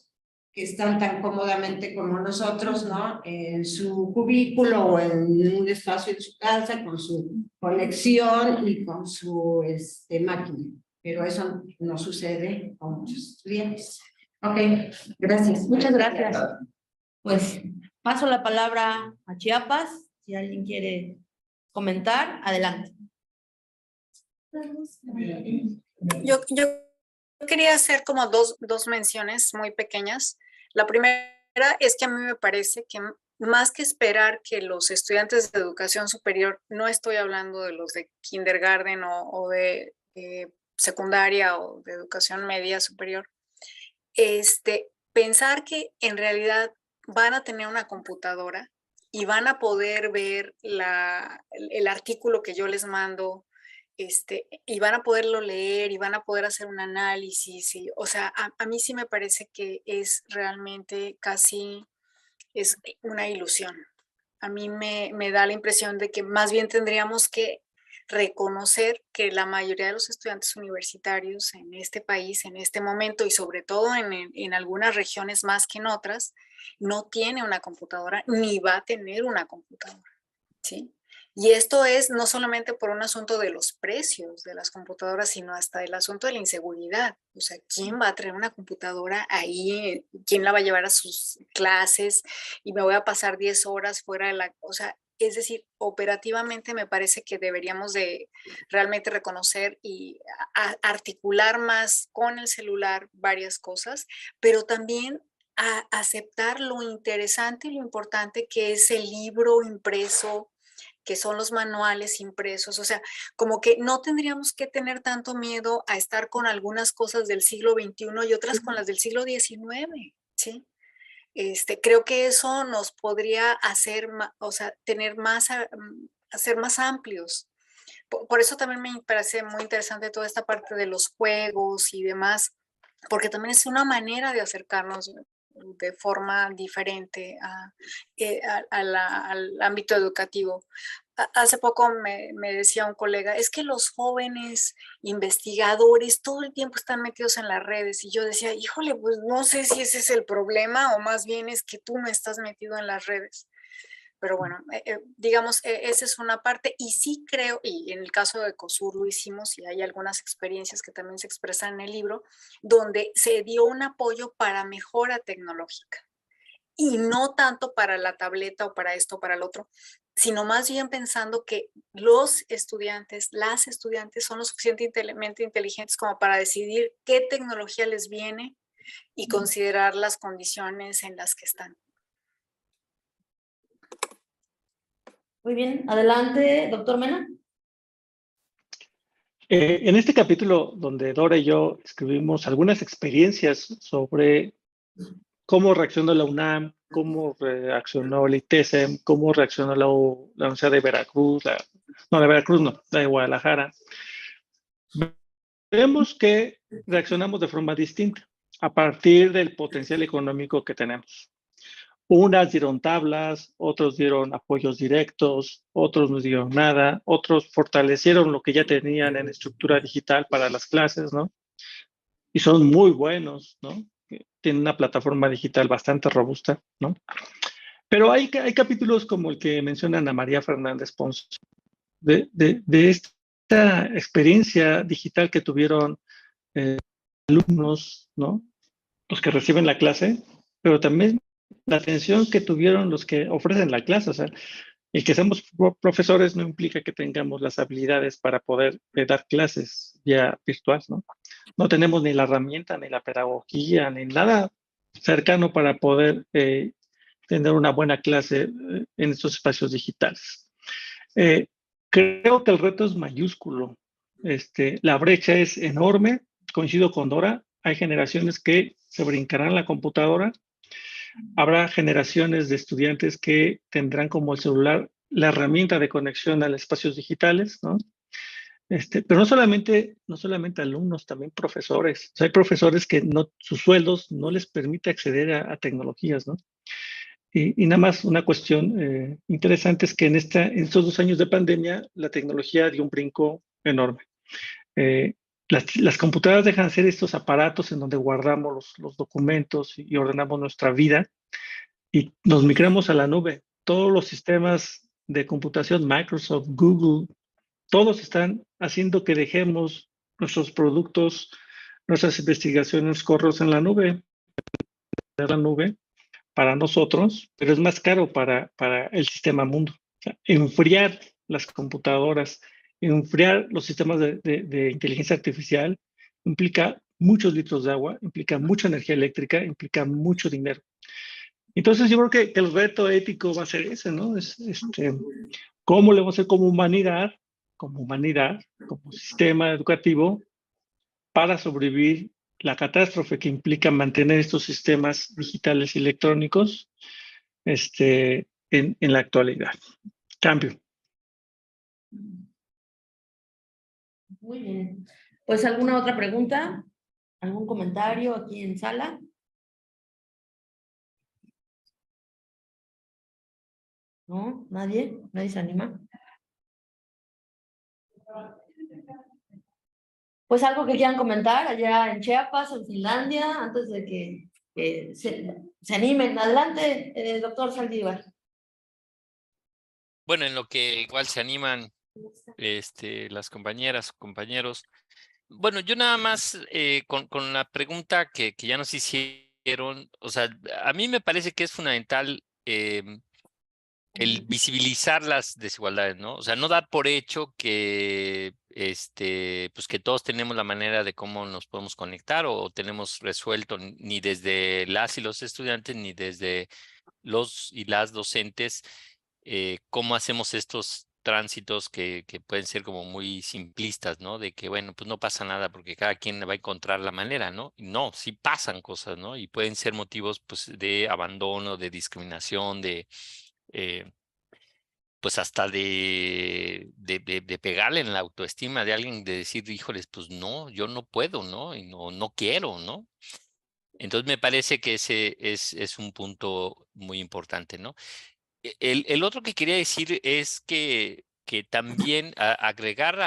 que están tan cómodamente como nosotros, ¿no?, en su cubículo o en un espacio de su casa con su conexión y con su máquina, pero eso no sucede con muchos estudiantes. Ok, gracias. Muchas gracias. Pues paso la palabra a Chiapas, si alguien quiere comentar, adelante. Yo quería hacer como dos menciones muy pequeñas. La primera es que a mí me parece que más que esperar que los estudiantes de educación superior, no estoy hablando de los de kindergarten o de secundaria o de educación media superior, pensar que en realidad van a tener una computadora y van a poder ver el artículo que yo les mando, y van a poderlo leer y van a poder hacer un análisis. O sea, a mí sí me parece que es realmente casi es una ilusión. A mí me da la impresión de que más bien tendríamos que reconocer que la mayoría de los estudiantes universitarios en este país, en este momento, y sobre todo en algunas regiones más que en otras, no tiene una computadora ni va a tener una computadora, ¿sí? Y esto es no solamente por un asunto de los precios de las computadoras, sino hasta el asunto de la inseguridad. O sea, ¿quién va a traer una computadora ahí? ¿Quién la va a llevar a sus clases? Y me voy a pasar 10 horas fuera de la... O sea, es decir, operativamente me parece que deberíamos de realmente reconocer y articular más con el celular varias cosas, pero también a aceptar lo interesante y lo importante que es el libro impreso, que son los manuales impresos. O sea, como que no tendríamos que tener tanto miedo a estar con algunas cosas del siglo XXI y otras con las del siglo XIX, ¿sí? Creo que eso nos podría hacer, o sea, hacer más amplios. Por eso también me parece muy interesante toda esta parte de los juegos y demás, porque también es una manera de acercarnos de forma diferente al ámbito educativo. Hace poco me decía un colega, es que los jóvenes investigadores todo el tiempo están metidos en las redes, y yo decía, híjole, pues no sé si ese es el problema o más bien es que tú no estás metido en las redes. Pero bueno, digamos, esa es una parte, y sí creo, y en el caso de COSUR lo hicimos, y hay algunas experiencias que también se expresan en el libro, donde se dio un apoyo para mejora tecnológica, y no tanto para la tableta o para esto o para el otro, sino más bien pensando que los estudiantes, las estudiantes son lo suficientemente inteligentes como para decidir qué tecnología les viene y considerar las condiciones en las que están. Muy bien, adelante, doctor Mena. En este capítulo donde Dora y yo escribimos algunas experiencias sobre cómo reaccionó la UNAM, cómo reaccionó el ITESM, cómo reaccionó la Universidad de Veracruz, la de Guadalajara, vemos que reaccionamos de forma distinta a partir del potencial económico que tenemos. Unas dieron tablas, otros dieron apoyos directos, otros no dieron nada, otros fortalecieron lo que ya tenían en estructura digital para las clases, ¿no? Y son muy buenos, ¿no? Tienen una plataforma digital bastante robusta, ¿no? Pero hay capítulos como el que menciona Ana María Fernández Pons, de esta experiencia digital que tuvieron alumnos, ¿no? Los que reciben la clase, pero también la atención que tuvieron los que ofrecen la clase. O sea, el que seamos profesores no implica que tengamos las habilidades para poder dar clases ya virtuales, ¿no? No tenemos ni la herramienta, ni la pedagogía, ni nada cercano para poder tener una buena clase en estos espacios digitales. Creo que el reto es mayúsculo. La brecha es enorme. Coincido con Dora. Hay generaciones que se brincarán la computadora. Habrá generaciones de estudiantes que tendrán como el celular la herramienta de conexión a los espacios digitales, ¿no? Pero no solamente alumnos, también profesores. O sea, hay profesores que sus sueldos no les permite acceder a tecnologías, ¿no? Y nada más una cuestión interesante es que en estos 2 años de pandemia la tecnología dio un brinco enorme. Las computadoras dejan de ser estos aparatos en donde guardamos los documentos y ordenamos nuestra vida y nos migramos a la nube. Todos los sistemas de computación, Microsoft, Google, todos están haciendo que dejemos nuestros productos, nuestras investigaciones, correos en la nube para nosotros, pero es más caro para el sistema mundo. O sea, enfriar las computadoras, enfriar los sistemas de inteligencia artificial implica muchos litros de agua, implica mucha energía eléctrica, implica mucho dinero. Entonces yo creo que el reto ético va a ser ese, ¿no? ¿Cómo le vamos a hacer como humanidad, como sistema educativo, para sobrevivir la catástrofe que implica mantener estos sistemas digitales y electrónicos en la actualidad? Cambio. Muy bien. Pues, ¿alguna otra pregunta? ¿Algún comentario aquí en sala? ¿No? ¿Nadie? ¿Nadie se anima? Pues algo que quieran comentar allá en Chiapas, en Finlandia, antes de que se animen. Adelante, doctor Saldívar. Bueno, en lo que igual se animan las compañeras, compañeros. Bueno, yo nada más con la pregunta que ya nos hicieron, o sea, a mí me parece que es fundamental el visibilizar las desigualdades, ¿no? O sea, no dar por hecho que pues que todos tenemos la manera de cómo nos podemos conectar o tenemos resuelto ni desde las y los estudiantes ni desde los y las docentes cómo hacemos estos tránsitos que pueden ser como muy simplistas, ¿no? De que, bueno, pues no pasa nada porque cada quien va a encontrar la manera, ¿no? Y no, sí pasan cosas, ¿no? Y pueden ser motivos, pues, de abandono, de discriminación, eh, pues hasta de pegarle en la autoestima de alguien, de decir, híjoles, pues no, yo no puedo, ¿no? Y no quiero, ¿no? Entonces me parece que ese es un punto muy importante, ¿no? El otro que quería decir es que también agregar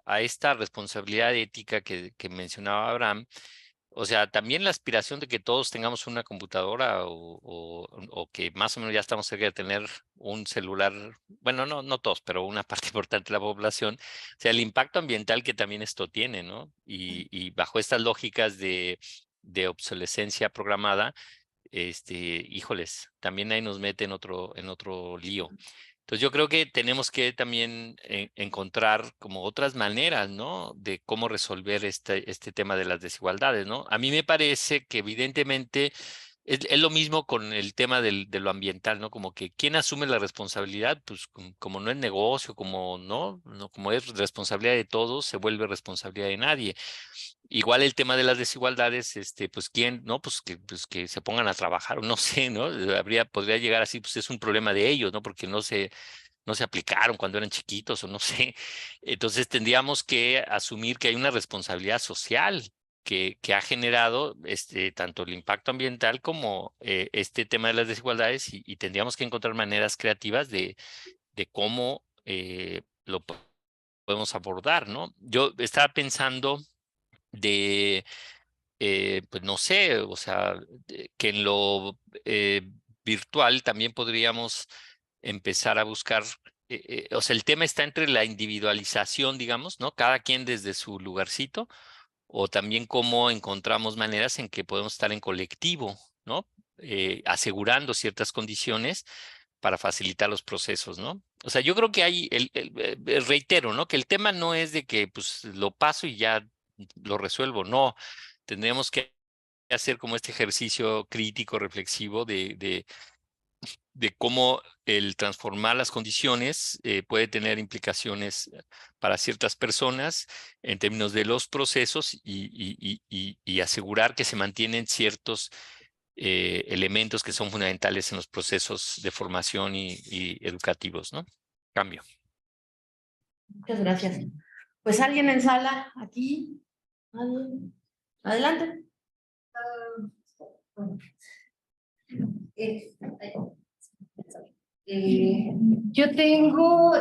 a esta responsabilidad ética que mencionaba Abraham, o sea, también la aspiración de que todos tengamos una computadora o que más o menos ya estamos cerca de tener un celular, bueno, no todos, pero una parte importante de la población, o sea, el impacto ambiental que también esto tiene, ¿no? Y bajo estas lógicas de obsolescencia programada, híjoles, también ahí nos mete en otro lío. Entonces yo creo que tenemos que también encontrar como otras maneras, ¿no? De cómo resolver este tema de las desigualdades, ¿no? A mí me parece que evidentemente es lo mismo con el tema de lo ambiental, ¿no? Como que quién asume la responsabilidad, pues como no es negocio, como no, como es responsabilidad de todos, se vuelve responsabilidad de nadie. Igual el tema de las desigualdades, pues quién, ¿no? Pues que se pongan a trabajar, o no sé, ¿no? Podría llegar así, pues es un problema de ellos, ¿no? Porque no se aplicaron cuando eran chiquitos o no sé. Entonces tendríamos que asumir que hay una responsabilidad social que ha generado tanto el impacto ambiental como este tema de las desigualdades, y tendríamos que encontrar maneras creativas de cómo lo podemos abordar, ¿no? Yo estaba pensando pues no sé, o sea, que en lo virtual también podríamos empezar a buscar, o sea, el tema está entre la individualización, digamos, ¿no? Cada quien desde su lugarcito, o también cómo encontramos maneras en que podemos estar en colectivo, ¿no? Asegurando ciertas condiciones para facilitar los procesos, ¿no? O sea, yo creo que hay, reitero, ¿no? Que el tema no es de que pues lo paso y ya lo resuelvo, no. Tendríamos que hacer como este ejercicio crítico, reflexivo de cómo el transformar las condiciones puede tener implicaciones para ciertas personas en términos de los procesos, y asegurar que se mantienen ciertos elementos que son fundamentales en los procesos de formación y educativos, ¿no? Cambio. Muchas gracias. Pues alguien en sala, aquí. ¿Alguien? Adelante. Yo tengo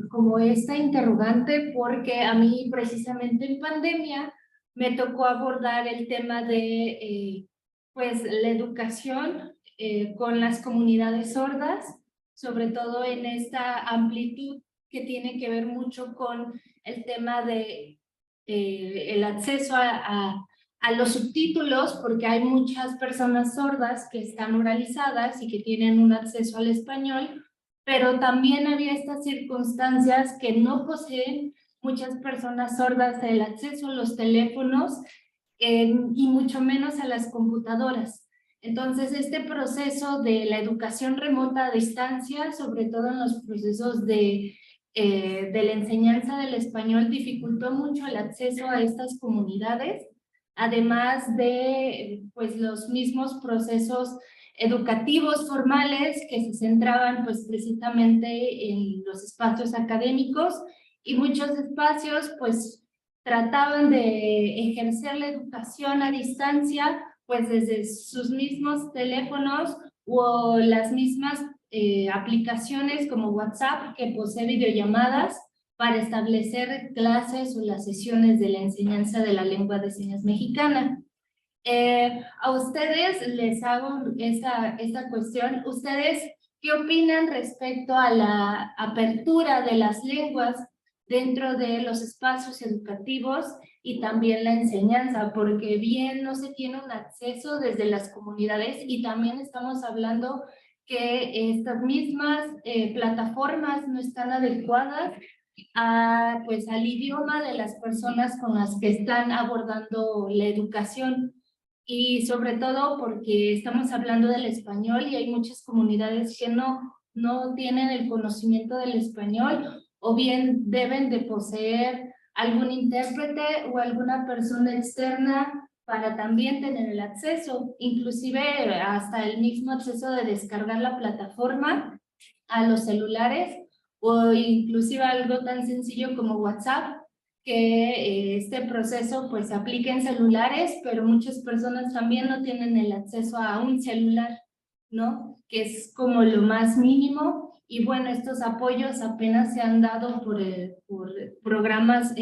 como esta interrogante porque a mí precisamente en pandemia me tocó abordar el tema de pues la educación con las comunidades sordas, sobre todo en esta amplitud que tiene que ver mucho con el tema de el acceso a los subtítulos, porque hay muchas personas sordas que están oralizadas y que tienen un acceso al español, pero también había estas circunstancias que no poseen muchas personas sordas el acceso a los teléfonos y mucho menos a las computadoras. Entonces, este proceso de la educación remota a distancia, sobre todo en los procesos de la enseñanza del español, dificultó mucho el acceso a estas comunidades, además de pues, los mismos procesos educativos formales que se centraban pues, precisamente en los espacios académicos, y muchos espacios pues trataban de ejercer la educación a distancia pues desde sus mismos teléfonos o las mismas aplicaciones como WhatsApp, que posee videollamadas para establecer clases o las sesiones de la enseñanza de la lengua de señas mexicana. A ustedes les hago esta cuestión. ¿Ustedes qué opinan respecto a la apertura de las lenguas dentro de los espacios educativos y también la enseñanza? Porque bien no se tiene un acceso desde las comunidades, y también estamos hablando que estas mismas plataformas no están adecuadas pues, al idioma de las personas con las que están abordando la educación. Y sobre todo porque estamos hablando del español y hay muchas comunidades que no tienen el conocimiento del español, o bien deben de poseer algún intérprete o alguna persona externa para también tener el acceso, inclusive hasta el mismo acceso de descargar la plataforma a los celulares, o inclusive algo tan sencillo como WhatsApp, que este proceso pues se aplica en celulares, pero muchas personas también no tienen el acceso a un celular, ¿no? Que es como lo más mínimo. Y bueno, estos apoyos apenas se han dado por programas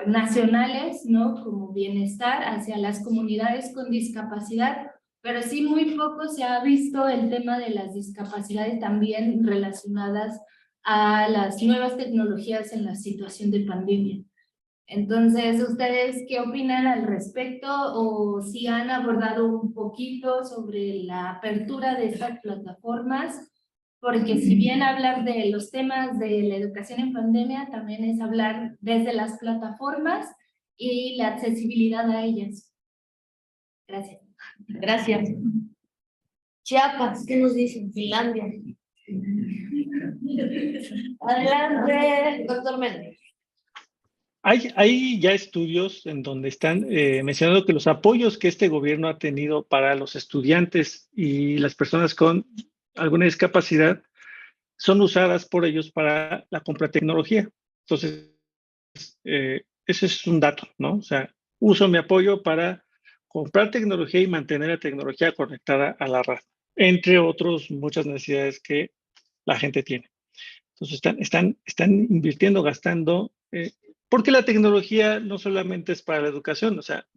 nacionales, ¿no? Como Bienestar hacia las comunidades con discapacidad, pero sí muy poco se ha visto el tema de las discapacidades también relacionadas a las nuevas tecnologías en la situación de pandemia. Entonces, ¿ustedes qué opinan al respecto? O si han abordado un poquito sobre la apertura de estas plataformas, porque si bien hablar de los temas de la educación en pandemia, también es hablar desde las plataformas y la accesibilidad a ellas. Gracias. Gracias. Chiapas, ¿qué nos dicen? Finlandia. Adelante, doctor Méndez. Hay ya estudios en donde están mencionando que los apoyos que este gobierno ha tenido para los estudiantes y las personas con alguna discapacidad son usadas por ellos para la compra de tecnología. Entonces, ese es un dato, ¿no? O sea, uso mi apoyo para comprar tecnología y mantener la tecnología conectada a la red, entre otros muchas necesidades que la gente tiene. Entonces están invirtiendo, gastando, porque la tecnología no solamente es para la educación, o sea,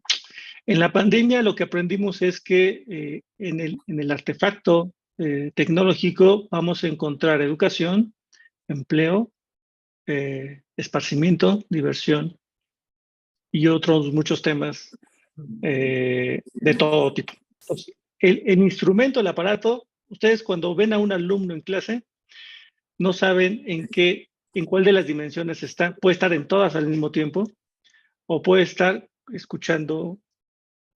en la pandemia lo que aprendimos es que en el artefacto tecnológico vamos a encontrar educación, empleo, esparcimiento, diversión y otros muchos temas de todo tipo. Entonces, el instrumento, el aparato, ustedes cuando ven a un alumno en clase, no saben en cuál de las dimensiones está. Puede estar en todas al mismo tiempo o puede estar escuchando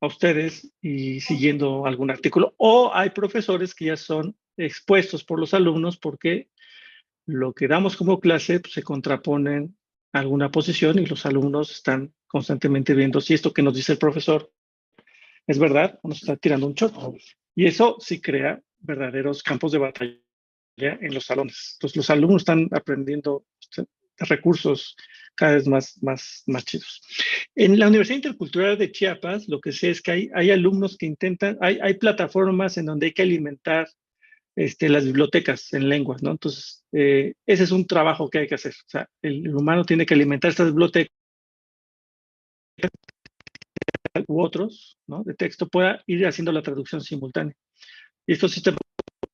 a ustedes y siguiendo algún artículo. O hay profesores que ya son expuestos por los alumnos porque lo que damos como clase pues, se contraponen a alguna posición y los alumnos están constantemente viendo si esto que nos dice el profesor es verdad o nos está tirando un chorro. Y eso sí crea verdaderos campos de batalla en los salones. Entonces los alumnos están aprendiendo recursos cada vez más chidos. En la Universidad Intercultural de Chiapas, lo que sé es que hay alumnos que intentan, hay plataformas en donde hay que alimentar las bibliotecas en lenguas, ¿no? Entonces, ese es un trabajo que hay que hacer. O sea, el humano tiene que alimentar estas bibliotecas u otros, ¿no? De texto pueda ir haciendo la traducción simultánea. Y esto sí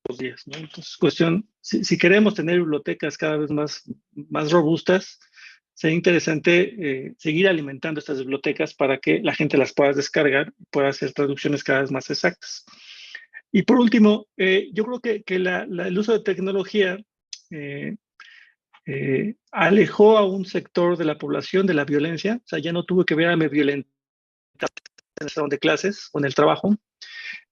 los días, ¿no? Entonces, cuestión, si queremos tener bibliotecas cada vez más robustas, sería interesante seguir alimentando estas bibliotecas para que la gente las pueda descargar y pueda hacer traducciones cada vez más exactas. Y por último, yo creo que el uso de tecnología alejó a un sector de la población de la violencia, o sea, ya no tuve que verme violenta en el salón de clases o en el trabajo.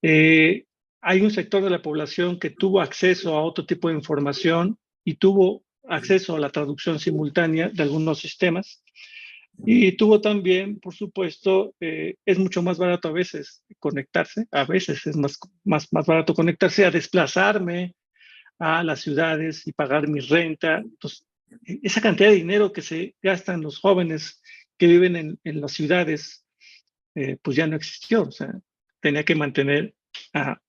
Hay un sector de la población que tuvo acceso a otro tipo de información y tuvo acceso a la traducción simultánea de algunos sistemas. Y tuvo también, por supuesto, es mucho más barato a veces conectarse, a veces es más barato conectarse a desplazarme a las ciudades y pagar mi renta. Entonces, esa cantidad de dinero que se gastan los jóvenes que viven en las ciudades, pues ya no existió. O sea, tenía que mantener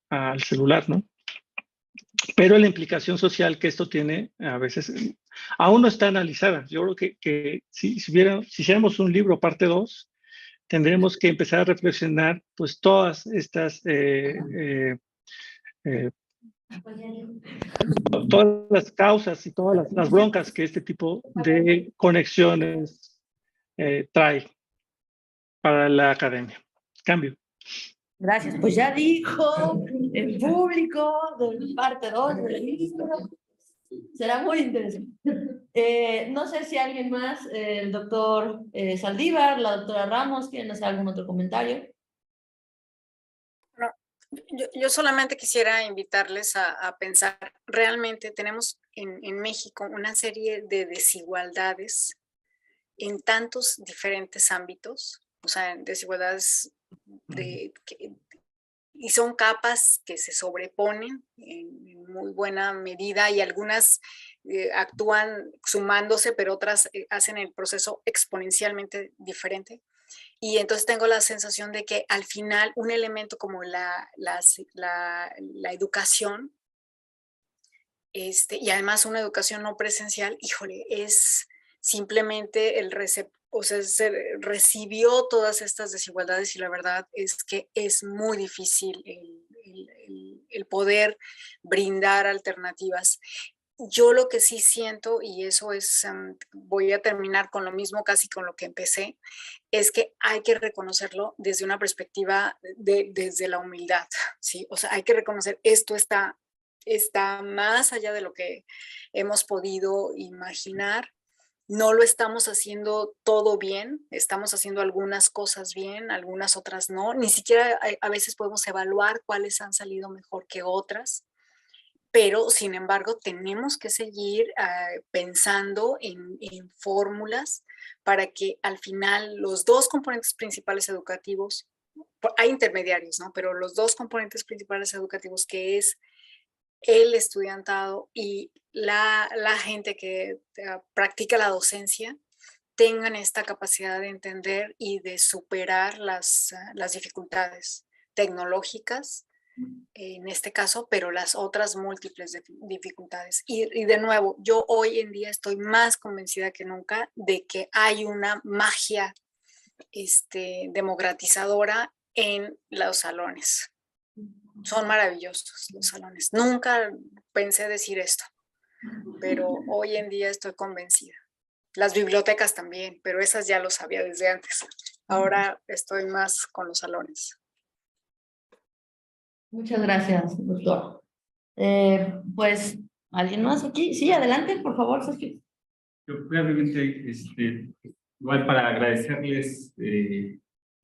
al celular, ¿no? Pero la implicación social que esto tiene a veces aún no está analizada. Yo creo que si hiciéramos un libro parte 2, tendremos que empezar a reflexionar pues todas estas todas las causas y todas las broncas que este tipo de conexiones trae para la academia. Cambio. Gracias. Pues ya dijo el público de parte 2 del libro. Será muy interesante. No sé si alguien más, el doctor Saldívar, la doctora Ramos, quieren hacer algún otro comentario. No, yo solamente quisiera invitarles a pensar, realmente tenemos en México una serie de desigualdades en tantos diferentes ámbitos, o sea, desigualdades y son capas que se sobreponen en muy buena medida y algunas actúan sumándose, pero otras hacen el proceso exponencialmente diferente. Y entonces tengo la sensación de que al final un elemento como la educación, y además una educación no presencial, híjole, es simplemente o sea, se recibió todas estas desigualdades y la verdad es que es muy difícil el poder brindar alternativas. Yo lo que sí siento, y eso es, voy a terminar con lo mismo casi con lo que empecé, es que hay que reconocerlo desde una perspectiva desde la humildad, ¿sí? O sea, hay que reconocer esto está más allá de lo que hemos podido imaginar. No lo estamos haciendo todo bien, estamos haciendo algunas cosas bien, algunas otras no. Ni siquiera a veces podemos evaluar cuáles han salido mejor que otras. Pero, sin embargo, tenemos que seguir pensando en fórmulas para que al final los dos componentes principales educativos, hay intermediarios, ¿no? Pero los dos componentes principales educativos, que es el estudiantado y la gente que practica la docencia, tengan esta capacidad de entender y de superar las dificultades tecnológicas, en este caso, pero las otras múltiples dificultades. Y de nuevo, yo hoy en día estoy más convencida que nunca de que hay una magia democratizadora en los salones. Son maravillosos los salones. Nunca pensé decir esto, pero hoy en día estoy convencida. Las bibliotecas también, pero esas ya lo sabía desde antes. Ahora estoy más con los salones. Muchas gracias, doctor. Pues, ¿alguien más aquí? Sí, adelante, por favor, Sergio. Yo brevemente, igual para agradecerles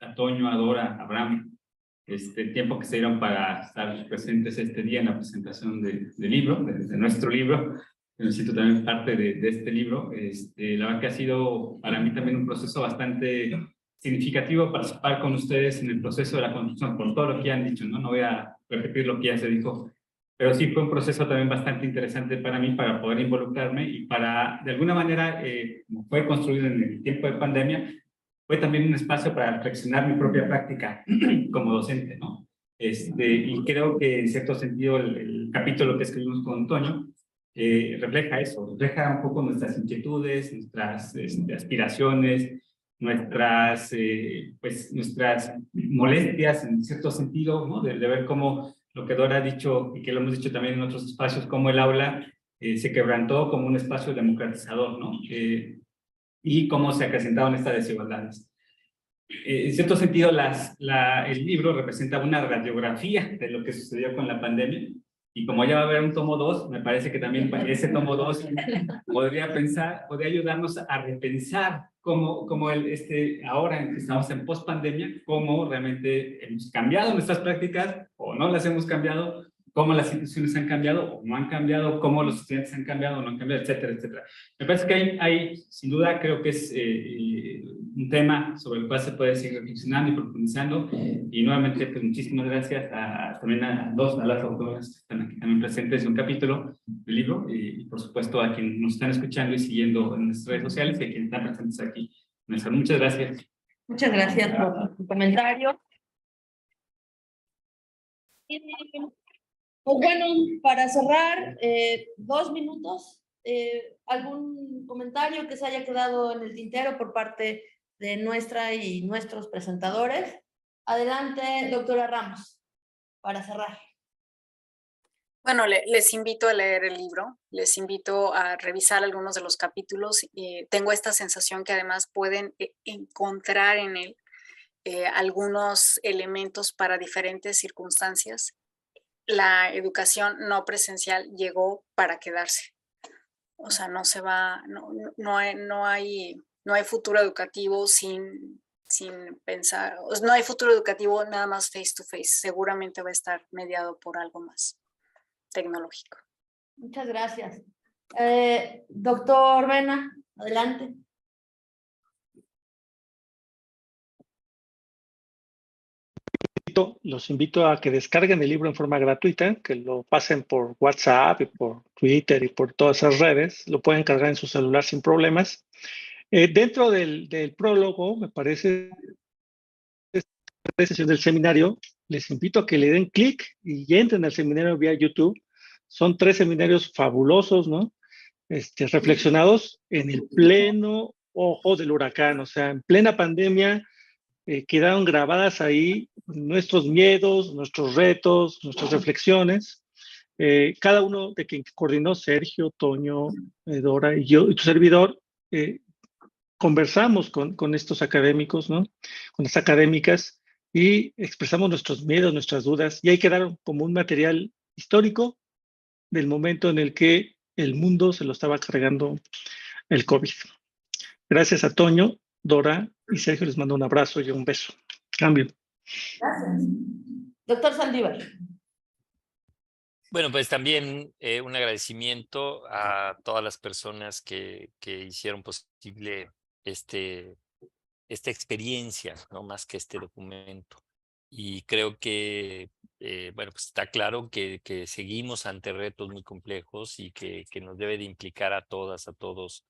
a Toño, a Dora, a Abraham, el tiempo que se dieron para estar presentes este día en la presentación del libro, de nuestro libro. Me siento también parte de este libro. La verdad que ha sido para mí también un proceso bastante significativo participar con ustedes en el proceso de la construcción, por todo lo que han dicho, ¿no? No voy a repetir lo que ya se dijo, pero sí fue un proceso también bastante interesante para mí para poder involucrarme y para, de alguna manera, como fue construido en el tiempo de pandemia, fue también un espacio para reflexionar mi propia práctica como docente, ¿no? Y creo que en cierto sentido el capítulo que escribimos con Toño refleja eso, refleja un poco nuestras inquietudes, nuestras aspiraciones, nuestras molestias en cierto sentido, ¿no? De ver cómo lo que Dora ha dicho y que lo hemos dicho también en otros espacios, cómo el aula se quebrantó como un espacio democratizador, ¿no? Y cómo se acrecentaron estas desigualdades. En cierto sentido, el libro representa una radiografía de lo que sucedió con la pandemia, y como ya va a haber un tomo 2, me parece que también ese tomo 2 podría ayudarnos a repensar cómo ahora en que estamos en post-pandemia, cómo realmente hemos cambiado nuestras prácticas o no las hemos cambiado, cómo las instituciones han cambiado o no han cambiado, cómo los estudiantes han cambiado o no han cambiado, etcétera, etcétera. Me parece que hay sin duda, creo que es un tema sobre el cual se puede seguir reflexionando y profundizando. Y nuevamente, pues muchísimas gracias también a las autoras que están aquí también presentes en un capítulo del libro, y por supuesto a quienes nos están escuchando y siguiendo en nuestras redes sociales y a quienes están presentes aquí. Muchas gracias. Muchas gracias por tu comentario. Pues bueno, para cerrar, 2 minutos, ¿algún comentario que se haya quedado en el tintero por parte de nuestra y nuestros presentadores? Adelante, doctora Ramos, para cerrar. Bueno, les invito a leer el libro, les invito a revisar algunos de los capítulos. Tengo esta sensación que además pueden encontrar en él algunos elementos para diferentes circunstancias. La educación no presencial llegó para quedarse. O sea, no se va, no hay futuro educativo sin pensar, no hay futuro educativo nada más face to face. Seguramente va a estar mediado por algo más tecnológico. Muchas gracias. Doctor Vena, adelante. Los invito a que descarguen el libro en forma gratuita, que lo pasen por WhatsApp y por Twitter y por todas esas redes. Lo pueden cargar en su celular sin problemas. Dentro del prólogo, me parece, la sesión del seminario, les invito a que le den clic y entren al seminario vía YouTube. Son 3 seminarios fabulosos, ¿no? Reflexionados en el pleno ojo del huracán, o sea, en plena pandemia. Quedaron grabadas ahí nuestros miedos, nuestros retos, nuestras reflexiones. Cada uno de quien coordinó, Sergio, Toño, Dora y yo, y tu servidor, conversamos con estos académicos, ¿no? Con las académicas, y expresamos nuestros miedos, nuestras dudas, y ahí quedaron como un material histórico del momento en el que el mundo se lo estaba cargando el COVID. Gracias a Toño, Dora y Sergio, les mando un abrazo y un beso. Cambio. Gracias. Doctor Saldívar. Bueno, pues también un agradecimiento a todas las personas que hicieron posible esta experiencia, no más que este documento. Y creo que, bueno, pues está claro que seguimos ante retos muy complejos y que nos debe de implicar a todas, a todos,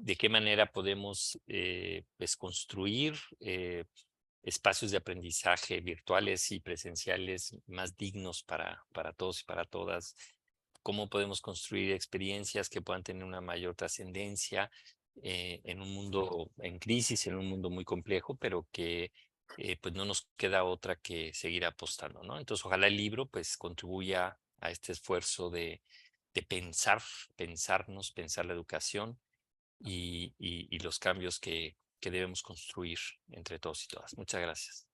de qué manera podemos pues construir espacios de aprendizaje virtuales y presenciales más dignos para todos y para todas, cómo podemos construir experiencias que puedan tener una mayor trascendencia en un mundo en crisis, en un mundo muy complejo, pero que pues no nos queda otra que seguir apostando, ¿no? Entonces, ojalá el libro pues contribuya a este esfuerzo de pensarnos, pensar la educación y los cambios que debemos construir entre todos y todas. Muchas gracias.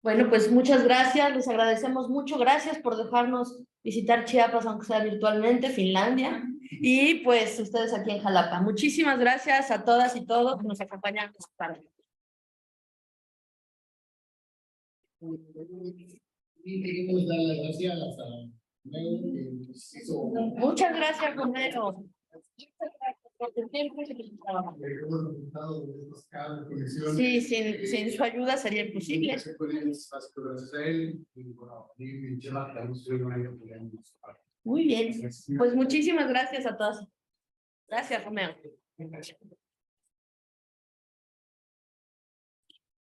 Bueno, pues muchas gracias, les agradecemos mucho. Gracias por dejarnos visitar Chiapas, aunque sea virtualmente, Finlandia, y pues ustedes aquí en Jalapa. Muchísimas gracias a todas y todos que nos acompañan esta tarde. Queremos dar las gracias a Muchas gracias, Romero. Sí, sin su ayuda sería imposible. Muy bien, pues muchísimas gracias a todos. Gracias, Romero.